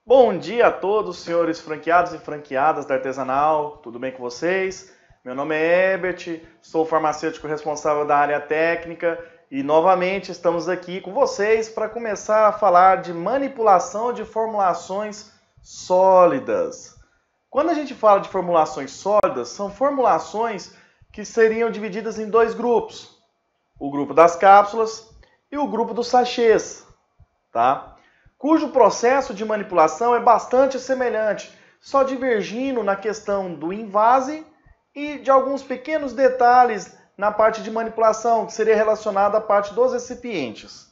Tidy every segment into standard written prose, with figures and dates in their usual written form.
Bom dia a todos, senhores franqueados e franqueadas da Artesanal, tudo bem com vocês? Meu nome é Herbert, sou farmacêutico responsável da área técnica e novamente estamos aqui com vocês para começar a falar de manipulação de formulações sólidas. Quando a gente fala de formulações sólidas, são formulações que seriam divididas em dois grupos, o grupo das cápsulas e o grupo dos sachês, tá? Cujo processo de manipulação é bastante semelhante, só divergindo na questão do invase e de alguns pequenos detalhes na parte de manipulação, que seria relacionada à parte dos recipientes,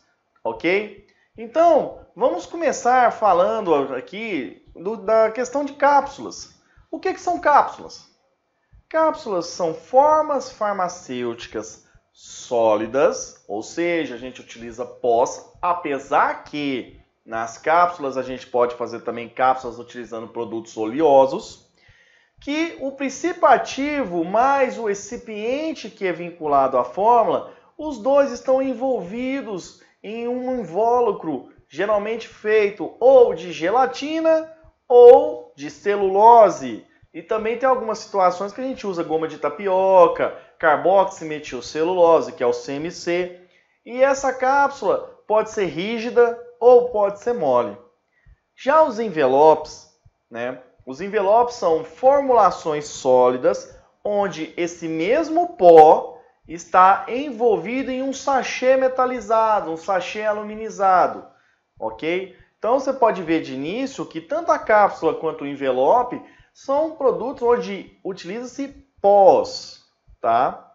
ok? Então, vamos começar falando aqui da questão de cápsulas. O que são cápsulas? Cápsulas são formas farmacêuticas sólidas, ou seja, a gente utiliza pós, apesar que nas cápsulas a gente pode fazer também cápsulas utilizando produtos oleosos, que o princípio ativo mais o recipiente que é vinculado à fórmula, os dois estão envolvidos em um invólucro geralmente feito ou de gelatina ou de celulose. E também tem algumas situações que a gente usa goma de tapioca, carboximetilcelulose, que é o CMC. E essa cápsula pode ser rígida ou pode ser mole. Já os envelopes, Os envelopes são formulações sólidas onde esse mesmo pó está envolvido em um sachê metalizado, um sachê aluminizado, ok? Então você pode ver de início que tanto a cápsula quanto o envelope são produtos onde utiliza-se pós, tá?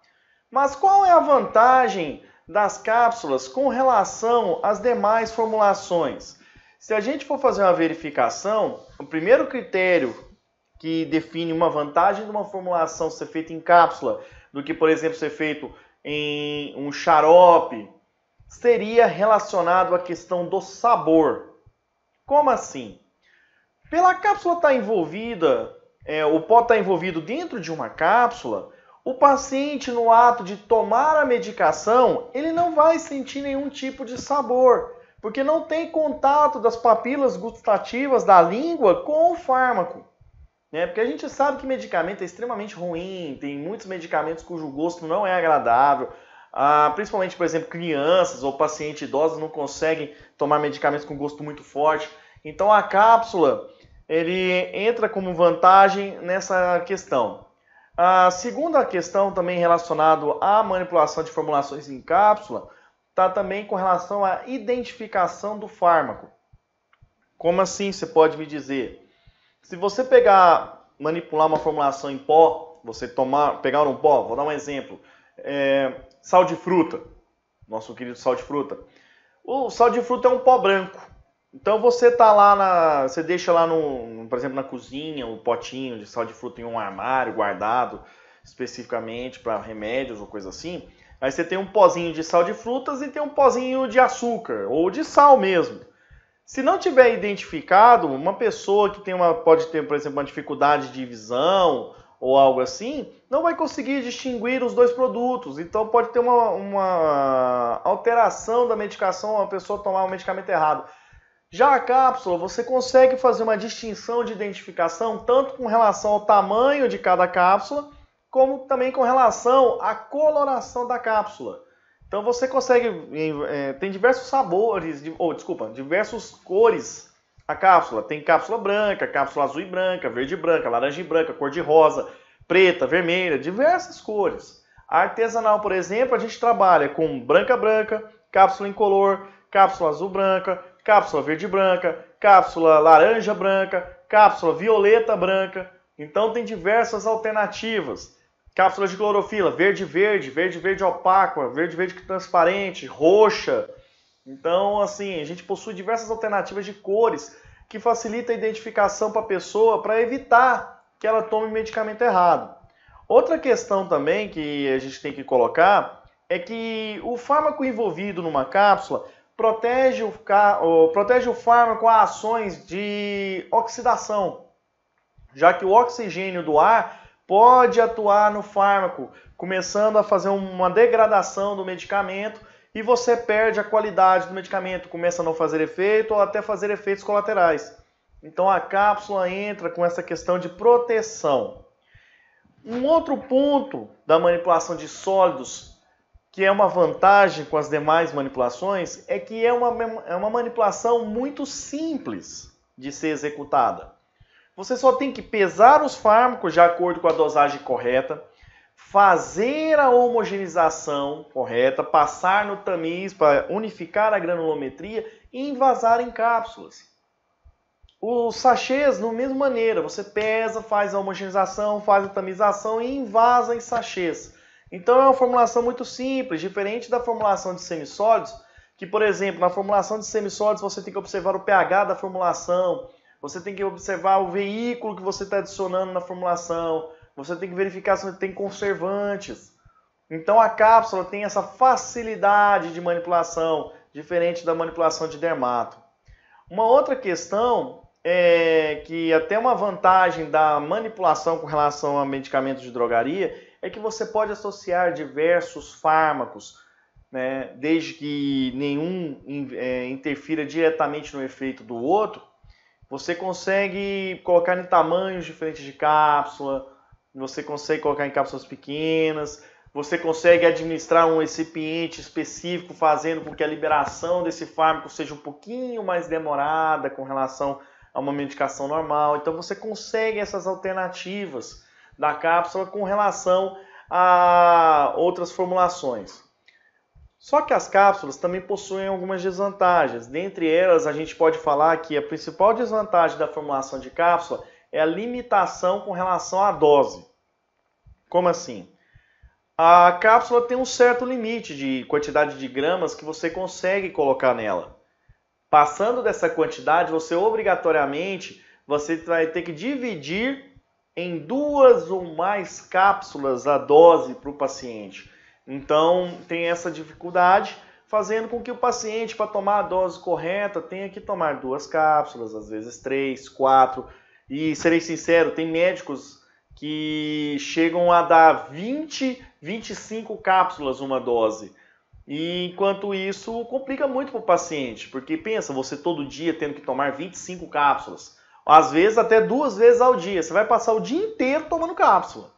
Mas qual é a vantagem das cápsulas com relação às demais formulações? Se a gente for fazer uma verificação, o primeiro critério que define uma vantagem de uma formulação ser feita em cápsula do que, por exemplo, ser feito em um xarope, seria relacionado à questão do sabor. Como assim? Pela cápsula estar envolvida, o pó está envolvido dentro de uma cápsula, o paciente, no ato de tomar a medicação, ele não vai sentir nenhum tipo de sabor, porque não tem contato das papilas gustativas da língua com o fármaco. Porque a gente sabe que medicamento é extremamente ruim, tem muitos medicamentos cujo gosto não é agradável, principalmente, por exemplo, crianças ou pacientes idosos não conseguem tomar medicamentos com gosto muito forte. Então a cápsula, ele entra como vantagem nessa questão. A segunda questão também relacionada à manipulação de formulações em cápsula está também com relação à identificação do fármaco. Como assim, você pode me dizer? Se você manipular uma formulação em pó, pegar um pó, vou dar um exemplo, sal de fruta, nosso querido sal de fruta. O sal de fruta é um pó branco. Então você você deixa lá por exemplo, na cozinha, um potinho de sal de fruta em um armário guardado especificamente para remédios ou coisa assim. Aí você tem um pozinho de sal de frutas e tem um pozinho de açúcar ou de sal mesmo. Se não tiver identificado, uma pessoa que pode ter, por exemplo, uma dificuldade de visão ou algo assim, não vai conseguir distinguir os dois produtos. Então pode ter uma alteração da medicação, a pessoa tomar o medicamento errado. Já a cápsula, você consegue fazer uma distinção de identificação tanto com relação ao tamanho de cada cápsula, como também com relação à coloração da cápsula. Então você consegue, tem diversos sabores, diversas cores a cápsula. Tem cápsula branca, cápsula azul e branca, verde e branca, laranja e branca, cor de rosa, preta, vermelha, diversas cores. A artesanal, por exemplo, a gente trabalha com branca, cápsula incolor, cápsula azul branca, cápsula verde branca, cápsula laranja branca, cápsula violeta branca. Então tem diversas alternativas. Cápsula de clorofila, verde opaco, verde transparente, roxa. Então, assim, a gente possui diversas alternativas de cores que facilita a identificação para a pessoa para evitar que ela tome o medicamento errado. Outra questão também que a gente tem que colocar é que o fármaco envolvido numa cápsula protege o fármaco a ações de oxidação, já que o oxigênio do ar pode atuar no fármaco, começando a fazer uma degradação do medicamento e você perde a qualidade do medicamento, começa a não fazer efeito ou até fazer efeitos colaterais. Então a cápsula entra com essa questão de proteção. Um outro ponto da manipulação de sólidos, que é uma vantagem com as demais manipulações, é que é uma manipulação muito simples de ser executada. Você só tem que pesar os fármacos de acordo com a dosagem correta, fazer a homogeneização correta, passar no tamiz para unificar a granulometria e envasar em cápsulas. Os sachês, da mesma maneira, você pesa, faz a homogeneização, faz a tamização e envasa em sachês. Então é uma formulação muito simples, diferente da formulação de semissólidos, que, por exemplo, na formulação de semissólidos você tem que observar o pH da formulação, você tem que observar o veículo que você está adicionando na formulação, você tem que verificar se tem conservantes. Então a cápsula tem essa facilidade de manipulação, diferente da manipulação de dermato. Uma outra questão é que até uma vantagem da manipulação com relação a medicamentos de drogaria é que você pode associar diversos fármacos, né, desde que nenhum interfira diretamente no efeito do outro. Você consegue colocar em tamanhos diferentes de cápsula, você consegue colocar em cápsulas pequenas, você consegue administrar um recipiente específico, fazendo com que a liberação desse fármaco seja um pouquinho mais demorada com relação a uma medicação normal. Então você consegue essas alternativas da cápsula com relação a outras formulações. Só que as cápsulas também possuem algumas desvantagens. Dentre elas, a gente pode falar que a principal desvantagem da formulação de cápsula é a limitação com relação à dose. Como assim? A cápsula tem um certo limite de quantidade de gramas que você consegue colocar nela. Passando dessa quantidade, você obrigatoriamente vai ter que dividir em 2 ou mais cápsulas a dose para o paciente. Então tem essa dificuldade, fazendo com que o paciente, para tomar a dose correta, tenha que tomar 2 cápsulas, às vezes 3, 4. E serei sincero, tem médicos que chegam a dar 20, 25 cápsulas uma dose. E enquanto isso complica muito para o paciente, porque pensa, você todo dia tendo que tomar 25 cápsulas, às vezes até 2 vezes ao dia, você vai passar o dia inteiro tomando cápsula.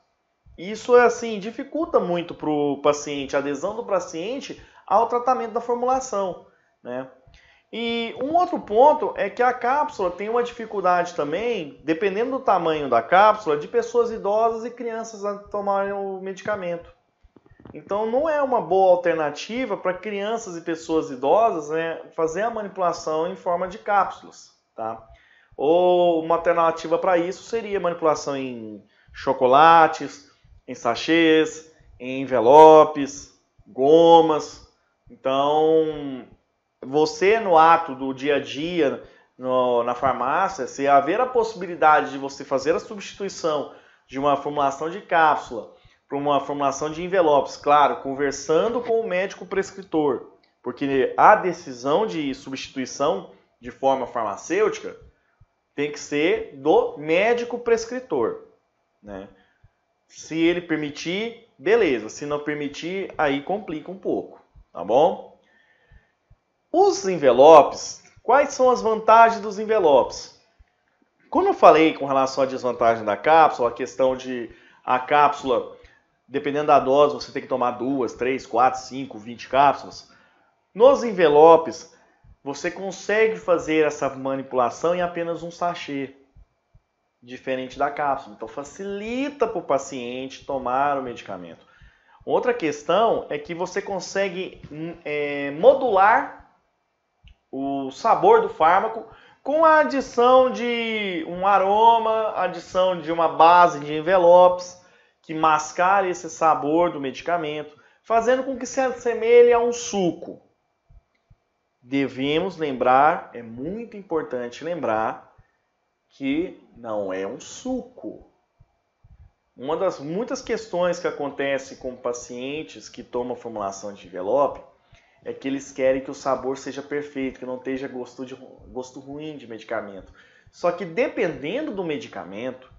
Isso assim dificulta muito para o paciente, a adesão do paciente ao tratamento da formulação, né? E um outro ponto é que a cápsula tem uma dificuldade também, dependendo do tamanho da cápsula, de pessoas idosas e crianças a tomarem o medicamento. Então não é uma boa alternativa para crianças e pessoas idosas, né, fazer a manipulação em forma de cápsulas, tá? Ou uma alternativa para isso seria manipulação em chocolates, em sachês, em envelopes, gomas. Então, você no ato do dia a dia na farmácia, se haver a possibilidade de você fazer a substituição de uma formulação de cápsula para uma formulação de envelopes, claro, conversando com o médico prescritor, porque a decisão de substituição de forma farmacêutica tem que ser do médico prescritor, né? Se ele permitir, beleza. Se não permitir, aí complica um pouco, tá bom? Os envelopes, quais são as vantagens dos envelopes? Como eu falei com relação à desvantagem da cápsula, a questão de a cápsula, dependendo da dose, você tem que tomar 2, 3, 4, 5, 20 cápsulas. Nos envelopes, você consegue fazer essa manipulação em apenas um sachê, diferente da cápsula. Então facilita para o paciente tomar o medicamento. Outra questão é que você consegue modular o sabor do fármaco com a adição de um aroma, adição de uma base de envelopes que mascara esse sabor do medicamento, fazendo com que se assemelhe a um suco. Devemos lembrar, é muito importante lembrar, que não é um suco. Uma das muitas questões que acontece com pacientes que tomam formulação de envelope é que eles querem que o sabor seja perfeito, que não esteja gosto ruim de medicamento. Só que dependendo do medicamento,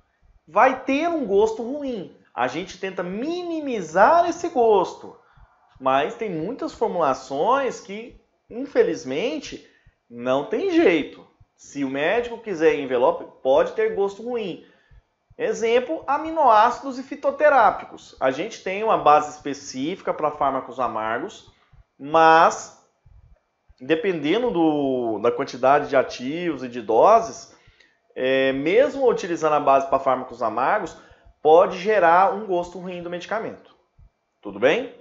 vai ter um gosto ruim. A gente tenta minimizar esse gosto, mas tem muitas formulações que, infelizmente, não tem jeito. Se o médico quiser envelope, pode ter gosto ruim. Exemplo, aminoácidos e fitoterápicos. A gente tem uma base específica para fármacos amargos, mas dependendo da quantidade de ativos e de doses, mesmo utilizando a base para fármacos amargos, pode gerar um gosto ruim do medicamento. Tudo bem?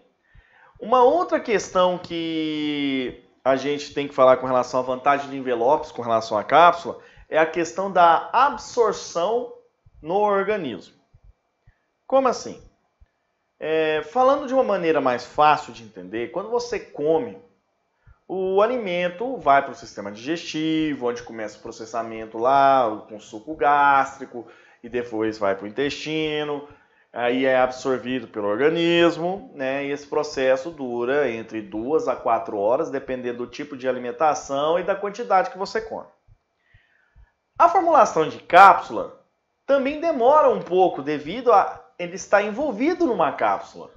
Uma outra questão que a gente tem que falar com relação à vantagem de envelopes com relação à cápsula é a questão da absorção no organismo. Como assim? Falando de uma maneira mais fácil de entender, quando você come, o alimento vai para o sistema digestivo, onde começa o processamento lá, com suco gástrico, e depois vai para o intestino, aí é absorvido pelo organismo, né? E esse processo dura entre 2 a 4 horas, dependendo do tipo de alimentação e da quantidade que você come. A formulação de cápsula também demora um pouco devido a ele estar envolvido numa cápsula,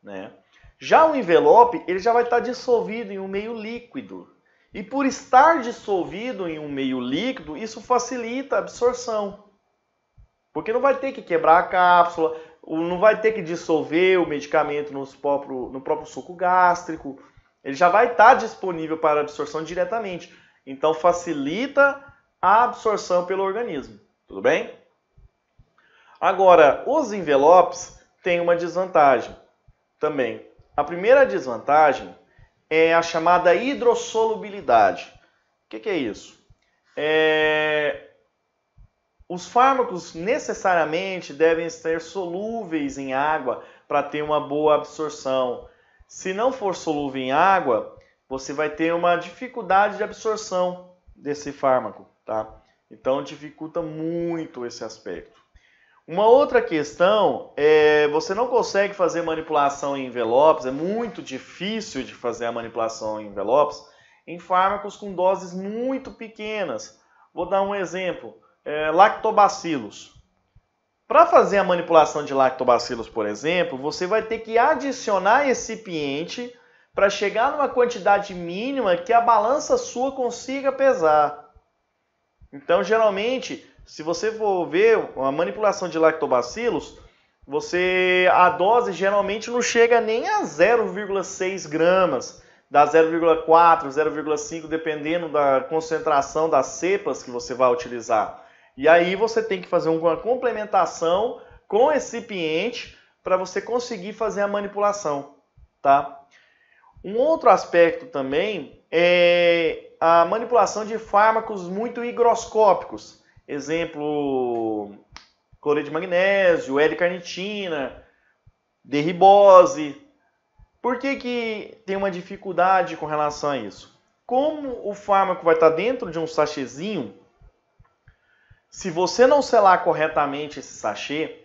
né? Já o envelope, ele já vai estar dissolvido em um meio líquido. E por estar dissolvido em um meio líquido, isso facilita a absorção. Porque não vai ter que quebrar a cápsula, não vai ter que dissolver o medicamento no próprio suco gástrico. Ele já vai estar disponível para absorção diretamente. Então facilita a absorção pelo organismo. Tudo bem? Agora, os envelopes têm uma desvantagem também. A primeira desvantagem é a chamada hidrossolubilidade. O que é isso? Os fármacos necessariamente devem ser solúveis em água para ter uma boa absorção. Se não for solúvel em água, você vai ter uma dificuldade de absorção desse fármaco, tá? Então dificulta muito esse aspecto. Uma outra questão é você não consegue fazer manipulação em envelopes, é muito difícil de fazer a manipulação em envelopes em fármacos com doses muito pequenas. Vou dar um exemplo, lactobacilos. Para fazer a manipulação de lactobacilos, por exemplo, você vai ter que adicionar recipiente para chegar numa quantidade mínima que a balança sua consiga pesar. Então, geralmente, se você for ver a manipulação de lactobacilos, a dose geralmente não chega nem a 0,6 gramas, dá 0,4, 0,5, dependendo da concentração das cepas que você vai utilizar. E aí você tem que fazer uma complementação com recipiente para você conseguir fazer a manipulação, tá? Um outro aspecto também é a manipulação de fármacos muito higroscópicos. Exemplo, cloreto de magnésio, L-carnitina, D-ribose. Por que tem uma dificuldade com relação a isso? Como o fármaco vai estar dentro de um sachêzinho, se você não selar corretamente esse sachê,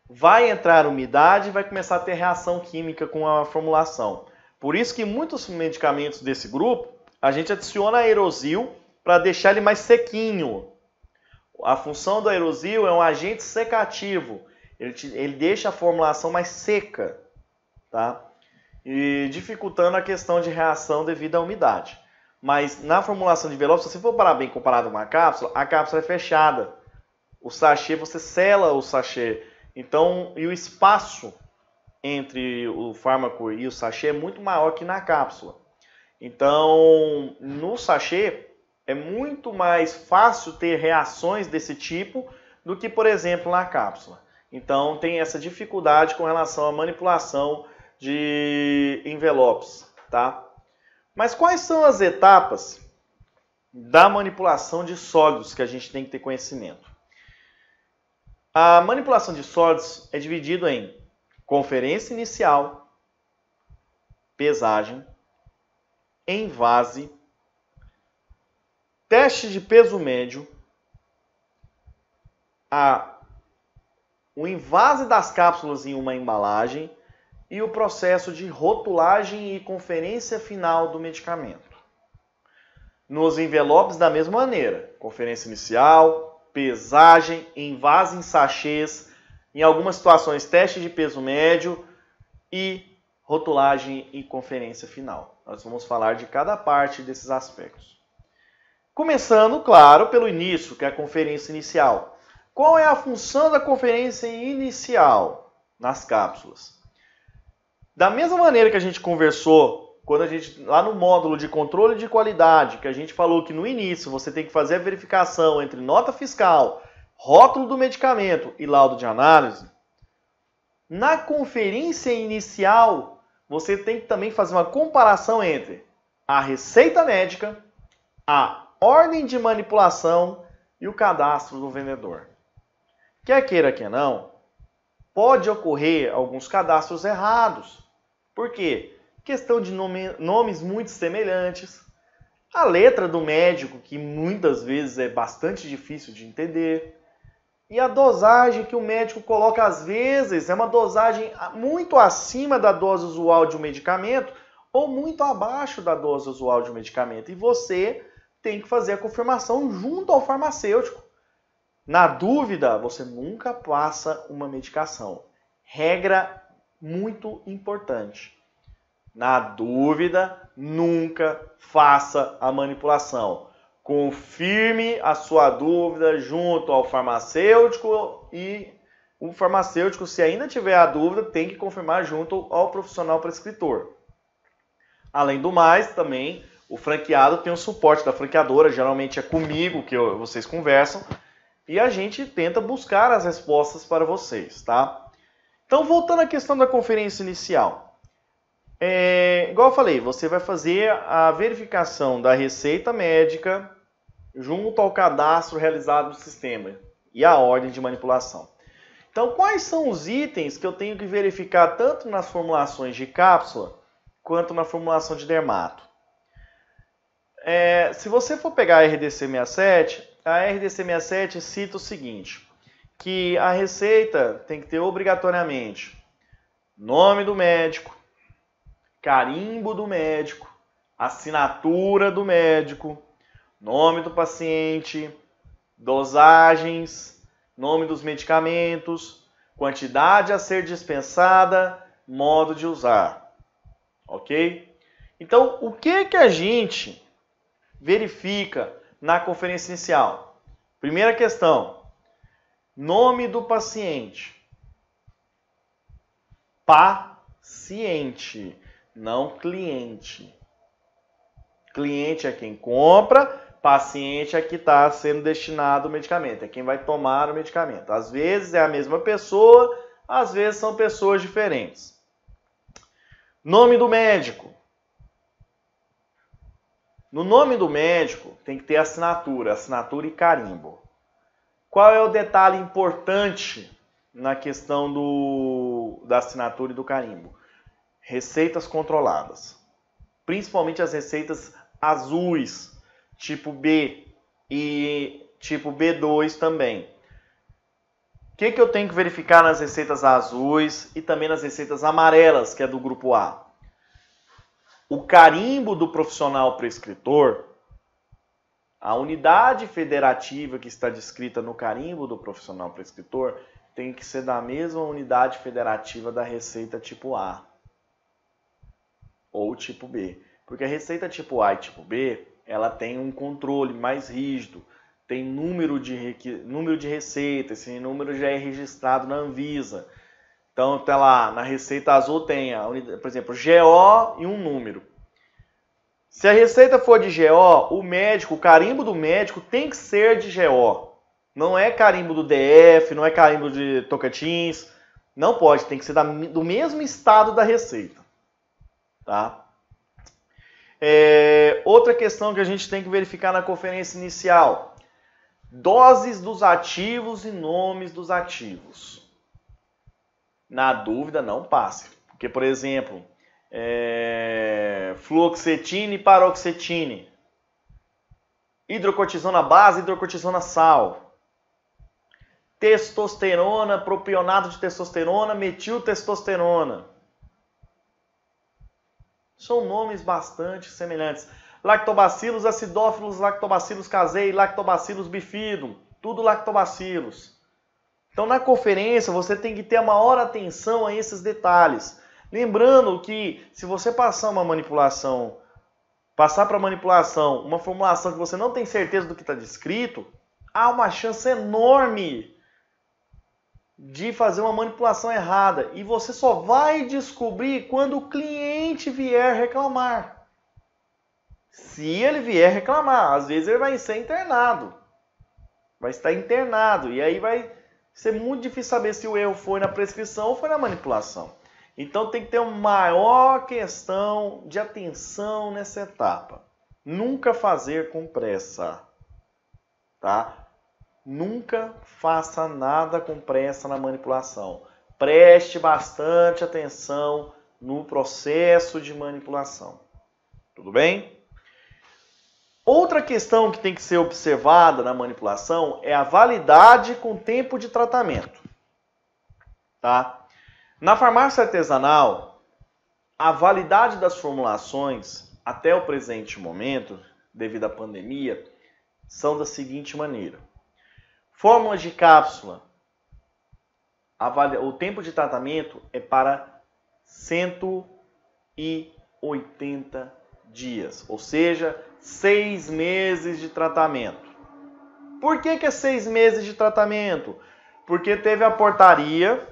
vai entrar umidade e vai começar a ter reação química com a formulação. Por isso que muitos medicamentos desse grupo, a gente adiciona aerosil para deixar ele mais sequinho. A função do aerosil é um agente secativo. Ele deixa a formulação mais seca, tá? E dificultando a questão de reação devido à umidade. Mas na formulação de envelope, se você for parar bem comparado a uma cápsula, a cápsula é fechada. O sachê, você sela o sachê. Então, e o espaço entre o fármaco e o sachê é muito maior que na cápsula. Então, no sachê, é muito mais fácil ter reações desse tipo do que, por exemplo, na cápsula. Então, tem essa dificuldade com relação à manipulação de envelopes, tá? Mas quais são as etapas da manipulação de sólidos que a gente tem que ter conhecimento? A manipulação de sólidos é dividida em conferência inicial, pesagem, envase, teste de peso médio, o envase das cápsulas em uma embalagem e o processo de rotulagem e conferência final do medicamento. Nos envelopes, da mesma maneira, conferência inicial, pesagem, envase em sachês, em algumas situações teste de peso médio e rotulagem e conferência final. Nós vamos falar de cada parte desses aspectos. Começando, claro, pelo início, que é a conferência inicial. Qual é a função da conferência inicial nas cápsulas? Da mesma maneira que a gente conversou, quando a gente lá no módulo de controle de qualidade, que a gente falou que no início você tem que fazer a verificação entre nota fiscal, rótulo do medicamento e laudo de análise, na conferência inicial você tem que também fazer uma comparação entre a receita médica, a ordem de manipulação e o cadastro do vendedor. Quer queira, quer não, pode ocorrer alguns cadastros errados. Por quê? Questão de nomes muito semelhantes, a letra do médico, que muitas vezes é bastante difícil de entender, e a dosagem que o médico coloca às vezes é uma dosagem muito acima da dose usual de um medicamento ou muito abaixo da dose usual de um medicamento. E você tem que fazer a confirmação junto ao farmacêutico. Na dúvida, você nunca passa uma medicação. Regra muito importante. Na dúvida, nunca faça a manipulação. Confirme a sua dúvida junto ao farmacêutico e o farmacêutico, se ainda tiver a dúvida, tem que confirmar junto ao profissional prescritor. Além do mais, também o franqueado tem o suporte da franqueadora, geralmente é comigo que vocês conversam, e a gente tenta buscar as respostas para vocês, tá? Então, voltando à questão da conferência inicial. Igual eu falei, você vai fazer a verificação da receita médica junto ao cadastro realizado no sistema e a ordem de manipulação. Então, quais são os itens que eu tenho que verificar tanto nas formulações de cápsula quanto na formulação de dermato? Se você for pegar a RDC 67, a RDC 67 cita o seguinte, que a receita tem que ter obrigatoriamente nome do médico, carimbo do médico, assinatura do médico, nome do paciente, dosagens, nome dos medicamentos, quantidade a ser dispensada, modo de usar. Ok? Então, o que a gente verifica na conferência inicial? Primeira questão, nome do paciente. Paciente, não cliente. Cliente é quem compra, paciente é que está sendo destinado o medicamento, é quem vai tomar o medicamento. Às vezes é a mesma pessoa, às vezes são pessoas diferentes. Nome do médico. No nome do médico tem que ter assinatura e carimbo. Qual é o detalhe importante na questão da assinatura e do carimbo? Receitas controladas. Principalmente as receitas azuis, tipo B e tipo B2 também. O que eu tenho que verificar nas receitas azuis e também nas receitas amarelas, que é do grupo A? O carimbo do profissional prescritor, a unidade federativa que está descrita no carimbo do profissional prescritor, tem que ser da mesma unidade federativa da receita tipo A ou tipo B. Porque a receita tipo A e tipo B, ela tem um controle mais rígido, tem número de receita, esse número já é registrado na Anvisa. Então, tá lá, na receita azul tem, por exemplo, GO e um número. Se a receita for de GO, o carimbo do médico tem que ser de GO. Não é carimbo do DF, não é carimbo de Tocantins. Não pode, tem que ser do mesmo estado da receita. Tá? Outra questão que a gente tem que verificar na conferência inicial. Doses dos ativos e nomes dos ativos. Na dúvida, não passe. Porque, por exemplo, fluoxetina e paroxetina, hidrocortisona base, hidrocortisona sal, testosterona, propionato de testosterona, metiltestosterona. São nomes bastante semelhantes. Lactobacillus acidófilos, lactobacillus casei, lactobacillus bifidum, tudo lactobacillus. Então, na conferência, você tem que ter a maior atenção a esses detalhes. Lembrando que, se você passar uma manipulação passar para manipulação uma formulação que você não tem certeza do que está descrito, há uma chance enorme de fazer uma manipulação errada. E você só vai descobrir quando o cliente vier reclamar. Se ele vier reclamar, às vezes ele vai ser internado. Vai estar internado. E aí vai ser muito difícil saber se o erro foi na prescrição ou foi na manipulação. Então tem que ter uma maior questão de atenção nessa etapa. Nunca fazer com pressa. Tá? Nunca faça nada com pressa na manipulação. Preste bastante atenção no processo de manipulação. Tudo bem? Outra questão que tem que ser observada na manipulação é a validade com tempo de tratamento. Tá? Na farmácia artesanal, a validade das formulações até o presente momento, devido à pandemia, são da seguinte maneira. Fórmula de cápsula, o tempo de tratamento é para 180 dias, ou seja, 6 meses de tratamento. Por que é 6 meses de tratamento? Porque teve a portaria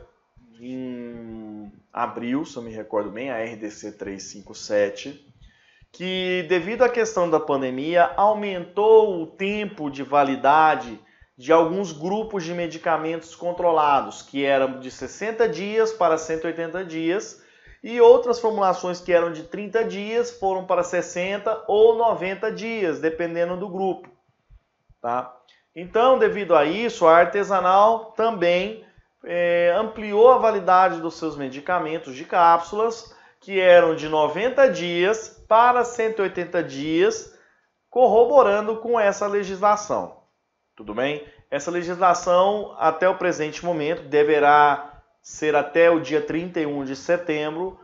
em abril, se eu me recordo bem, a RDC 357, que devido à questão da pandemia aumentou o tempo de validade de alguns grupos de medicamentos controlados, que eram de 60 dias para 180 dias, e outras formulações que eram de 30 dias foram para 60 ou 90 dias, dependendo do grupo. Tá? Então, devido a isso, a artesanal também ampliou a validade dos seus medicamentos de cápsulas, que eram de 90 dias para 180 dias, corroborando com essa legislação. Tudo bem? Essa legislação, até o presente momento, deverá ser até o dia 31 de setembro.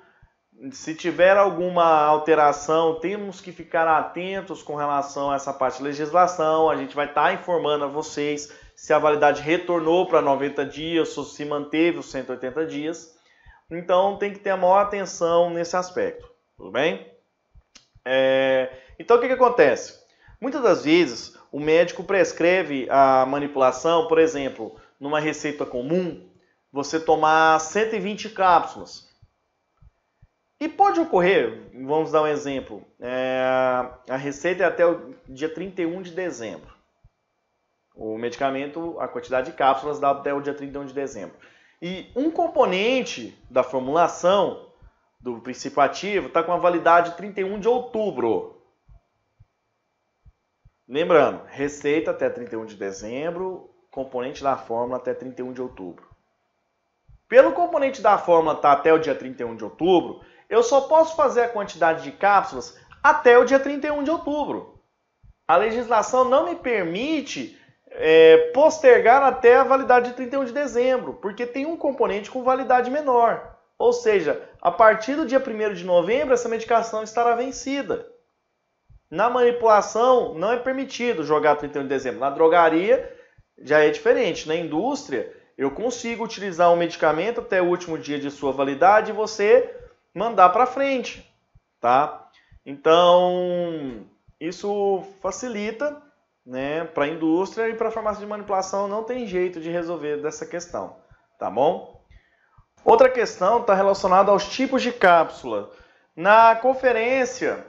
Se tiver alguma alteração, temos que ficar atentos com relação a essa parte de legislação. A gente vai estar informando a vocês se a validade retornou para 90 dias ou se manteve os 180 dias. Então, tem que ter a maior atenção nesse aspecto. Tudo bem? Então, o que acontece? Muitas das vezes, o médico prescreve a manipulação, por exemplo, numa receita comum, você tomar 120 cápsulas. E pode ocorrer, vamos dar um exemplo, a receita é até o dia 31 de dezembro. O medicamento, a quantidade de cápsulas dá até o dia 31 de dezembro. E um componente da formulação do princípio ativo está com a validade 31 de outubro. Lembrando, receita até 31 de dezembro, componente da fórmula até 31 de outubro. Pelo componente da fórmula estar até o dia 31 de outubro, eu só posso fazer a quantidade de cápsulas até o dia 31 de outubro. A legislação não me permite postergar até a validade de 31 de dezembro, porque tem um componente com validade menor. Ou seja, a partir do dia 1º de novembro, essa medicação estará vencida. Na manipulação, não é permitido jogar 31 de dezembro. Na drogaria, já é diferente. Na indústria, eu consigo utilizar um medicamento até o último dia de sua validade e você mandar para frente. Tá? Então, isso facilita, né, para a indústria, e para a farmácia de manipulação não tem jeito de resolver dessa questão. Tá bom? Outra questão está relacionada aos tipos de cápsula. Na conferência,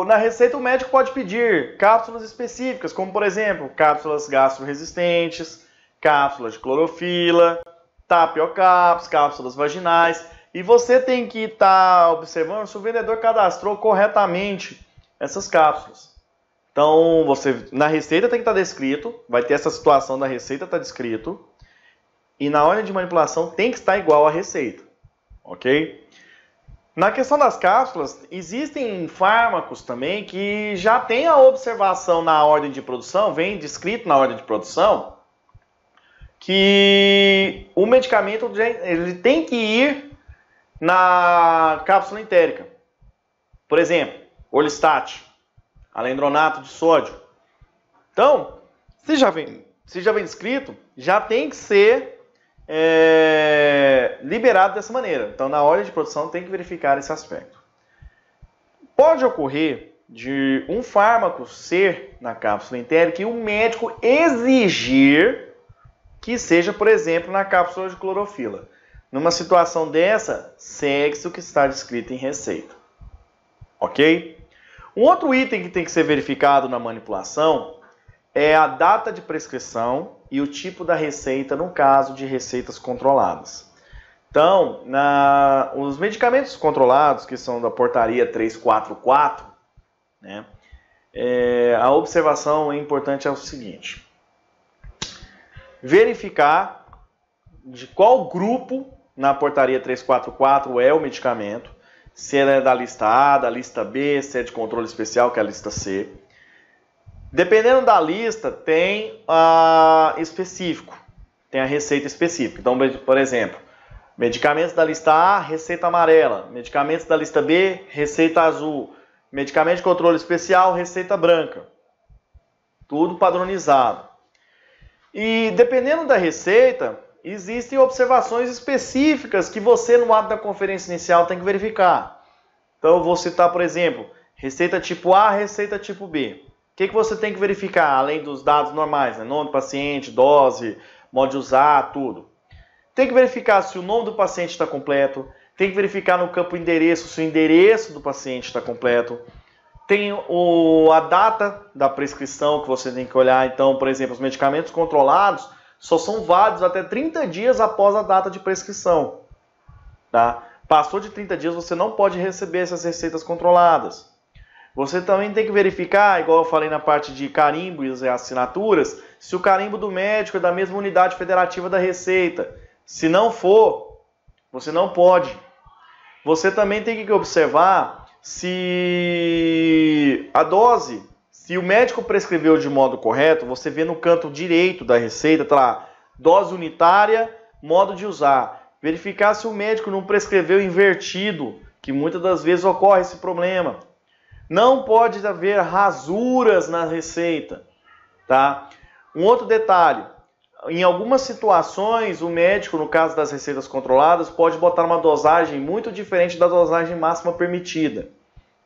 na receita o médico pode pedir cápsulas específicas, como por exemplo, cápsulas gastroresistentes, cápsulas de clorofila, tapiocápsulas, cápsulas vaginais. E você tem que estar observando se o vendedor cadastrou corretamente essas cápsulas. Então, na receita tem que estar descrito, vai ter essa situação da receita está descrito, e na ordem de manipulação tem que estar igual à receita, ok? Na questão das cápsulas, existem fármacos também que já tem a observação na ordem de produção, vem descrito na ordem de produção, que o medicamento ele tem que ir na cápsula entérica. Por exemplo, Orlistat, alendronato de sódio. Então, se já vem descrito, já tem que ser liberado dessa maneira. Então, na ordem de produção, tem que verificar esse aspecto. Pode ocorrer, de um fármaco ser na cápsula entérica e o médico exigir que seja, por exemplo, na cápsula de clorofila. Numa situação dessa, segue-se o que está descrito em receita. Ok? Um outro item que tem que ser verificado na manipulação é a data de prescrição e o tipo da receita no caso de receitas controladas. Então, os medicamentos controlados, que são da portaria 344, né, a observação importante é o seguinte: verificar de qual grupo na portaria 344 é o medicamento, se ela é da lista A, da lista B, se é de controle especial, que é a lista C. Dependendo da lista, tem específico, tem a receita específica. Então, por exemplo, medicamentos da lista A, receita amarela. Medicamentos da lista B, receita azul. Medicamento de controle especial, receita branca. Tudo padronizado. E dependendo da receita, existem observações específicas que você, no ato da conferência inicial, tem que verificar. Então, eu vou citar, por exemplo, receita tipo A, receita tipo B. O que você tem que verificar, além dos dados normais, né? Nome do paciente, dose, modo de usar, tudo. Tem que verificar se o nome do paciente está completo. Tem que verificar no campo endereço se o endereço do paciente está completo. Tem a data da prescrição que você tem que olhar. Então, por exemplo, os medicamentos controlados só são válidos até 30 dias após a data de prescrição. Tá? Passou de 30 dias, você não pode receber essas receitas controladas. Você também tem que verificar, igual eu falei na parte de carimbos e assinaturas, se o carimbo do médico é da mesma unidade federativa da receita. Se não for, você não pode. Você também tem que observar se a dose, se o médico prescreveu de modo correto, você vê no canto direito da receita, tá lá, dose unitária, modo de usar. Verificar se o médico não prescreveu invertido, que muitas das vezes ocorre esse problema. Não pode haver rasuras na receita, tá? Um outro detalhe, em algumas situações, o médico, no caso das receitas controladas, pode botar uma dosagem muito diferente da dosagem máxima permitida.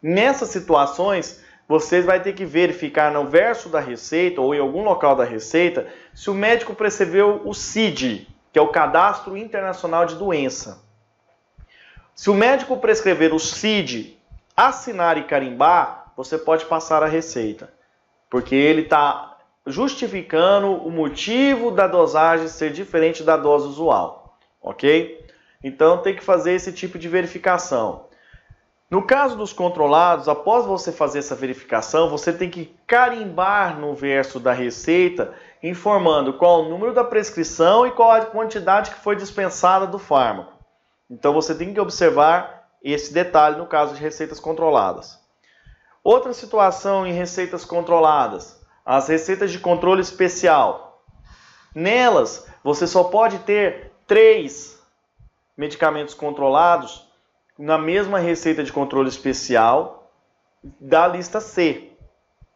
Nessas situações, você vai ter que verificar no verso da receita ou em algum local da receita se o médico prescreveu o CID, que é o Cadastro Internacional de Doença. Se o médico prescrever o CID, assinar e carimbar, você pode passar a receita, porque ele está justificando o motivo da dosagem ser diferente da dose usual, ok? Então tem que fazer esse tipo de verificação. No caso dos controlados, após você fazer essa verificação, você tem que carimbar no verso da receita, informando qual o número da prescrição e qual a quantidade que foi dispensada do fármaco. Então você tem que observar esse detalhe no caso de receitas controladas. Outra situação em receitas controladas, as receitas de controle especial. Nelas, você só pode ter 3 medicamentos controlados na mesma receita de controle especial da lista C,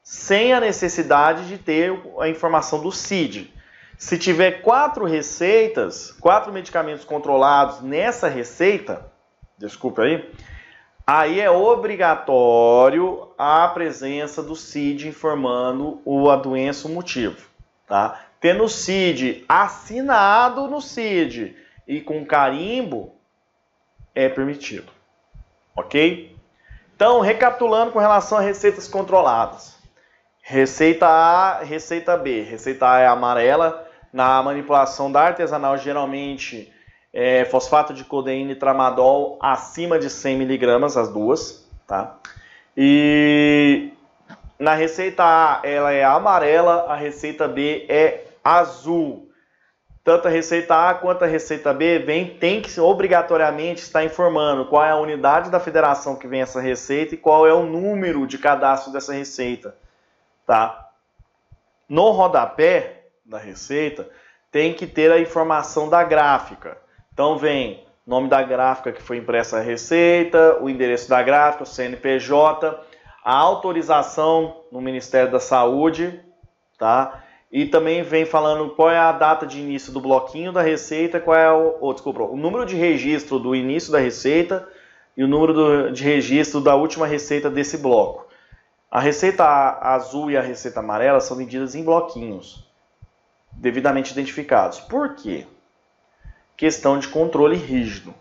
sem a necessidade de ter a informação do CID. Se tiver 4 receitas, 4 medicamentos controlados nessa receita, desculpa aí é obrigatório a presença do CID informando a doença, o motivo. Tá? Tendo o CID assinado no CID e com carimbo, é permitido. Ok? Então, recapitulando com relação a receitas controladas. Receita A, receita B. Receita A é amarela. Na manipulação da artesanal, geralmente fosfato de codeína e tramadol acima de 100 mg, as duas, tá? E na receita A ela é amarela, a receita B é azul. Tanto a receita A quanto a receita B tem que obrigatoriamente estar informando qual é a unidade da federação que vem essa receita e qual é o número de cadastro dessa receita, tá? No rodapé da receita tem que ter a informação da gráfica. Então vem nome da gráfica que foi impressa a receita, o endereço da gráfica, o CNPJ, a autorização no Ministério da Saúde, tá? E também vem falando qual é a data de início do bloquinho da receita, qual é o número de registro do início da receita e o número de registro da última receita desse bloco. A receita azul e a receita amarela são vendidas em bloquinhos, devidamente identificados. Por quê? Questão de controle rígido.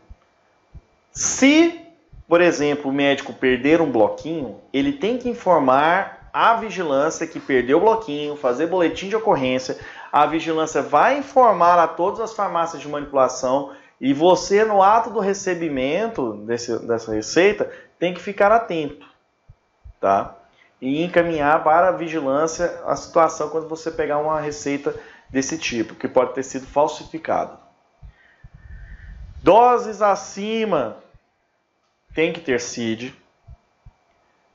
Se, por exemplo, o médico perder um bloquinho, ele tem que informar a vigilância que perdeu o bloquinho, fazer boletim de ocorrência. A vigilância vai informar a todas as farmácias de manipulação e você, no ato do recebimento dessa receita, tem que ficar atento, tá? E encaminhar para a vigilância a situação quando você pegar uma receita desse tipo, que pode ter sido falsificada. Doses acima tem que ter CID.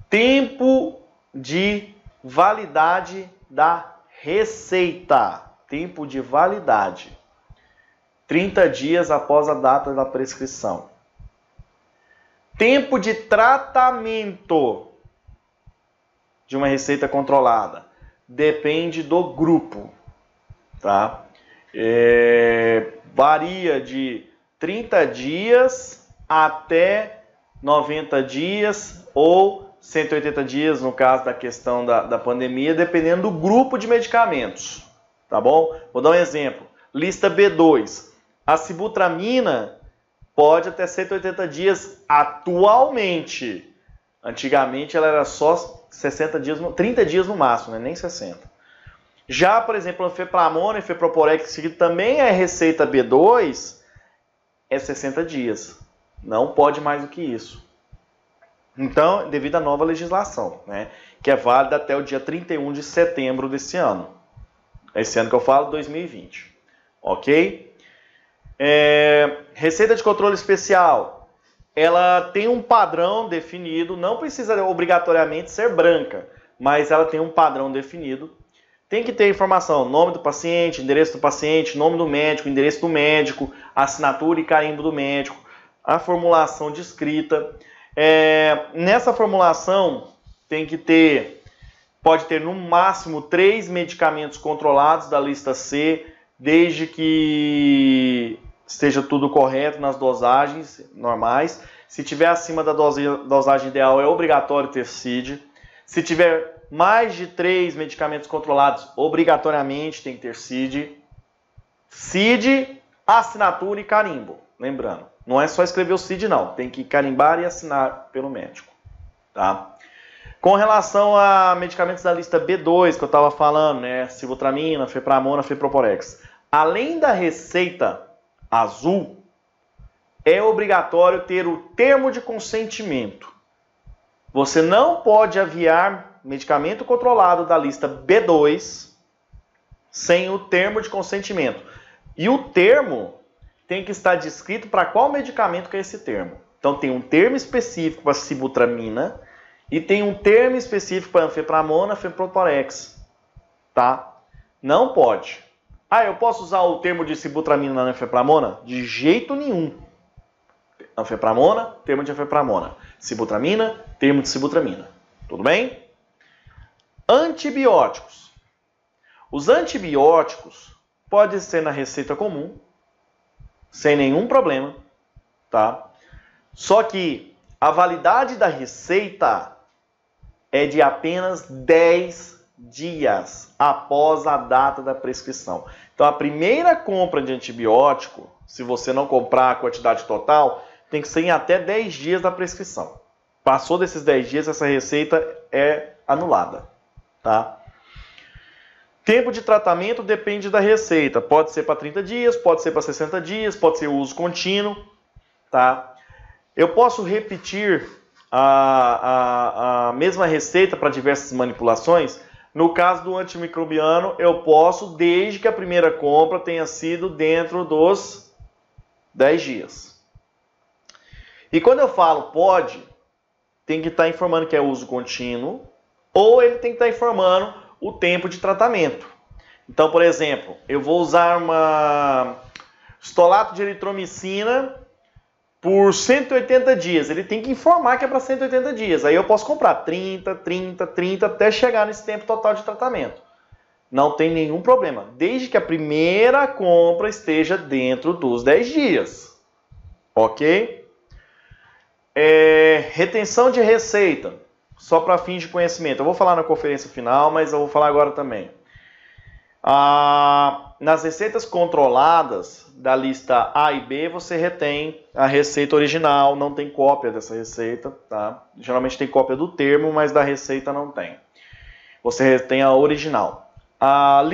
Tempo de validade da receita. Tempo de validade. 30 dias após a data da prescrição. Tempo de tratamento de uma receita controlada. Depende do grupo. Tá? Varia de 30 dias até 90 dias ou 180 dias, no caso da questão da pandemia, dependendo do grupo de medicamentos. Tá bom? Vou dar um exemplo. Lista B2. A sibutramina pode até 180 dias atualmente. Antigamente ela era só 60 dias, 30 dias no máximo, né? Nem 60. Já, por exemplo, a anfepramona e feproporex, que também é receita B2, é 60 dias. Não pode mais do que isso. Então, devido à nova legislação, né? Que é válida até o dia 31 de setembro desse ano. Esse ano que eu falo, 2020. Ok? Receita de controle especial. Ela tem um padrão definido, não precisa obrigatoriamente ser branca, mas ela tem um padrão definido. Tem que ter informação, nome do paciente, endereço do paciente, nome do médico, endereço do médico, assinatura e carimbo do médico, a formulação descrita. Nessa formulação tem que ter, pode ter no máximo 3 medicamentos controlados da lista C, desde que esteja tudo correto nas dosagens normais. Se tiver acima da dosagem ideal, é obrigatório ter CID. Se tiver mais de 3 medicamentos controlados, obrigatoriamente tem que ter CID. CID, assinatura e carimbo. Lembrando, não é só escrever o CID, não. Tem que carimbar e assinar pelo médico. Tá? Com relação a medicamentos da lista B2, que eu estava falando, né? Sibutramina, fepramona, feproporex. Além da receita azul, é obrigatório ter o termo de consentimento. Você não pode aviar medicamento controlado da lista B2 sem o termo de consentimento. E o termo tem que estar descrito para qual medicamento que é esse termo. Então tem um termo específico para sibutramina e tem um termo específico para anfepramona, feproporex. Tá? Não pode. Eu posso usar o termo de sibutramina na anfepramona? De jeito nenhum. Anfepramona, termo de anfepramona. Sibutramina, termo de sibutramina. Tudo bem? Antibióticos. Os antibióticos podem ser na receita comum, sem nenhum problema, tá? Só que a validade da receita é de apenas 10 dias após a data da prescrição. Então, a primeira compra de antibiótico, se você não comprar a quantidade total, tem que ser em até 10 dias da prescrição. Passou desses 10 dias, essa receita é anulada. Tá? Tempo de tratamento depende da receita. Pode ser para 30 dias, pode ser para 60 dias, pode ser uso contínuo. Tá? Eu posso repetir a mesma receita para diversas manipulações? No caso do antimicrobiano, eu posso, desde que a primeira compra tenha sido dentro dos 10 dias. E quando eu falo pode, tem que estar informando que é uso contínuo, ou ele tem que estar informando o tempo de tratamento. Então, por exemplo, eu vou usar uma estolato de eritromicina por 180 dias. Ele tem que informar que é para 180 dias. Aí eu posso comprar 30, 30, 30, até chegar nesse tempo total de tratamento. Não tem nenhum problema, desde que a primeira compra esteja dentro dos 10 dias. Ok? Retenção de receita. só para fins de conhecimento. Eu vou falar na conferência final, mas eu vou falar agora também. Nas receitas controladas da lista A e B, você retém a receita original, não tem cópia dessa receita, tá? Geralmente tem cópia do termo, mas da receita não tem. Você retém a original. A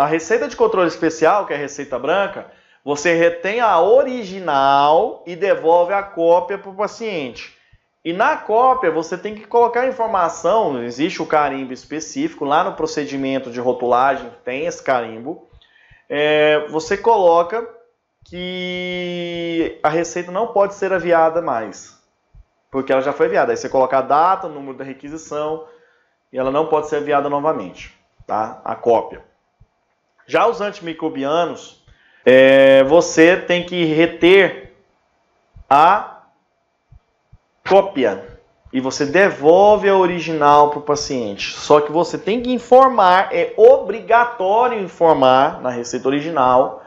receita de controle especial, que é a receita branca, você retém a original e devolve a cópia para o paciente. E na cópia você tem que colocar a informação, existe o carimbo específico, lá no procedimento de rotulagem tem esse carimbo. Você coloca que a receita não pode ser aviada mais, porque ela já foi aviada. Aí você coloca a data, o número da requisição, e ela não pode ser aviada novamente, tá? A cópia. Já os antimicrobianos, você tem que reter a cópia e você devolve a original para o paciente. Só que você tem que informar, é obrigatório informar na receita original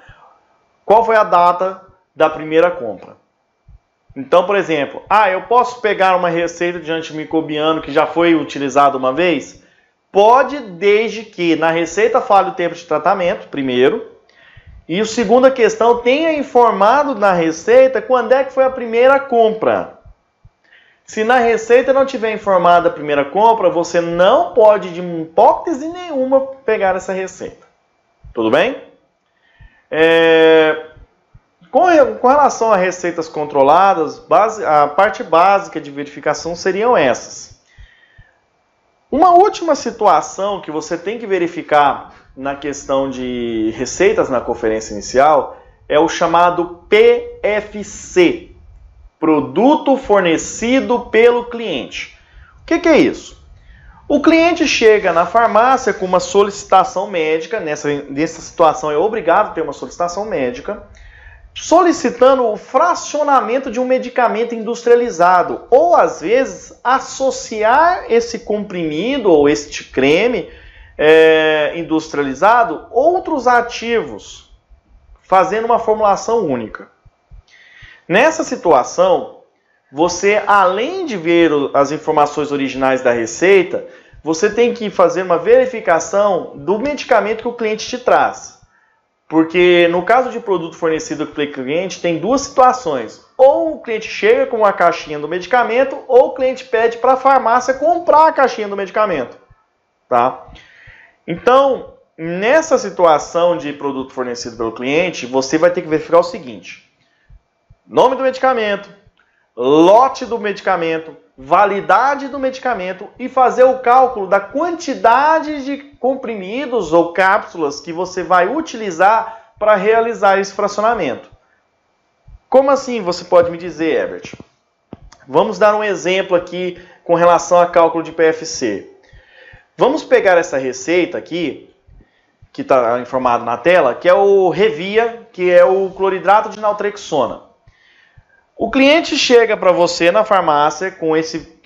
qual foi a data da primeira compra. Então, por exemplo, eu posso pegar uma receita de antimicrobiano que já foi utilizada uma vez? Pode, desde que na receita fale o tempo de tratamento, primeiro. E a segunda questão, tenha informado na receita quando é que foi a primeira compra. Se na receita não tiver informada a primeira compra, você não pode, de hipótese nenhuma, pegar essa receita. Tudo bem? Com relação a receitas controladas, a parte básica de verificação seriam essas. Uma última situação que você tem que verificar na questão de receitas na conferência inicial é o chamado PFC. Produto fornecido pelo cliente. O que é isso? O cliente chega na farmácia com uma solicitação médica, nessa situação é obrigado a ter uma solicitação médica, solicitando o fracionamento de um medicamento industrializado, ou às vezes associar esse comprimido ou este creme industrializado outros ativos, fazendo uma formulação única. Nessa situação, você, além de ver as informações originais da receita, você tem que fazer uma verificação do medicamento que o cliente te traz. Porque no caso de produto fornecido pelo cliente, tem duas situações. Ou o cliente chega com uma caixinha do medicamento, ou o cliente pede para a farmácia comprar a caixinha do medicamento. Tá? Então, nessa situação de produto fornecido pelo cliente, você vai ter que verificar o seguinte: nome do medicamento, lote do medicamento, validade do medicamento e fazer o cálculo da quantidade de comprimidos ou cápsulas que você vai utilizar para realizar esse fracionamento. Como assim você pode me dizer, Herbert? Vamos dar um exemplo aqui com relação a cálculo de PFC. Vamos pegar essa receita aqui, que está informado na tela, que é o Revia, que é o cloridrato de naltrexona. O cliente chega para você na farmácia com esse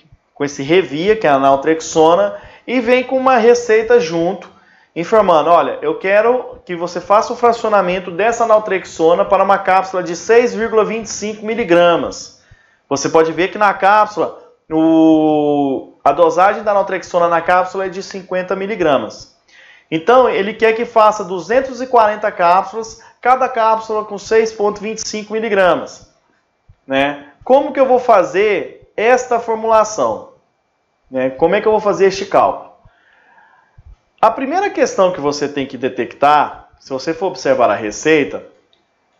Revia, que é a naltrexona, e vem com uma receita junto, informando: olha, eu quero que você faça o fracionamento dessa naltrexona para uma cápsula de 6,25 miligramas. Você pode ver que na cápsula, a dosagem da naltrexona na cápsula é de 50 miligramas. Então, ele quer que faça 240 cápsulas, cada cápsula com 6,25 miligramas. Né? Como que eu vou fazer esta formulação? Né? Como é que eu vou fazer este cálculo? A primeira questão que você tem que detectar, se você for observar a receita,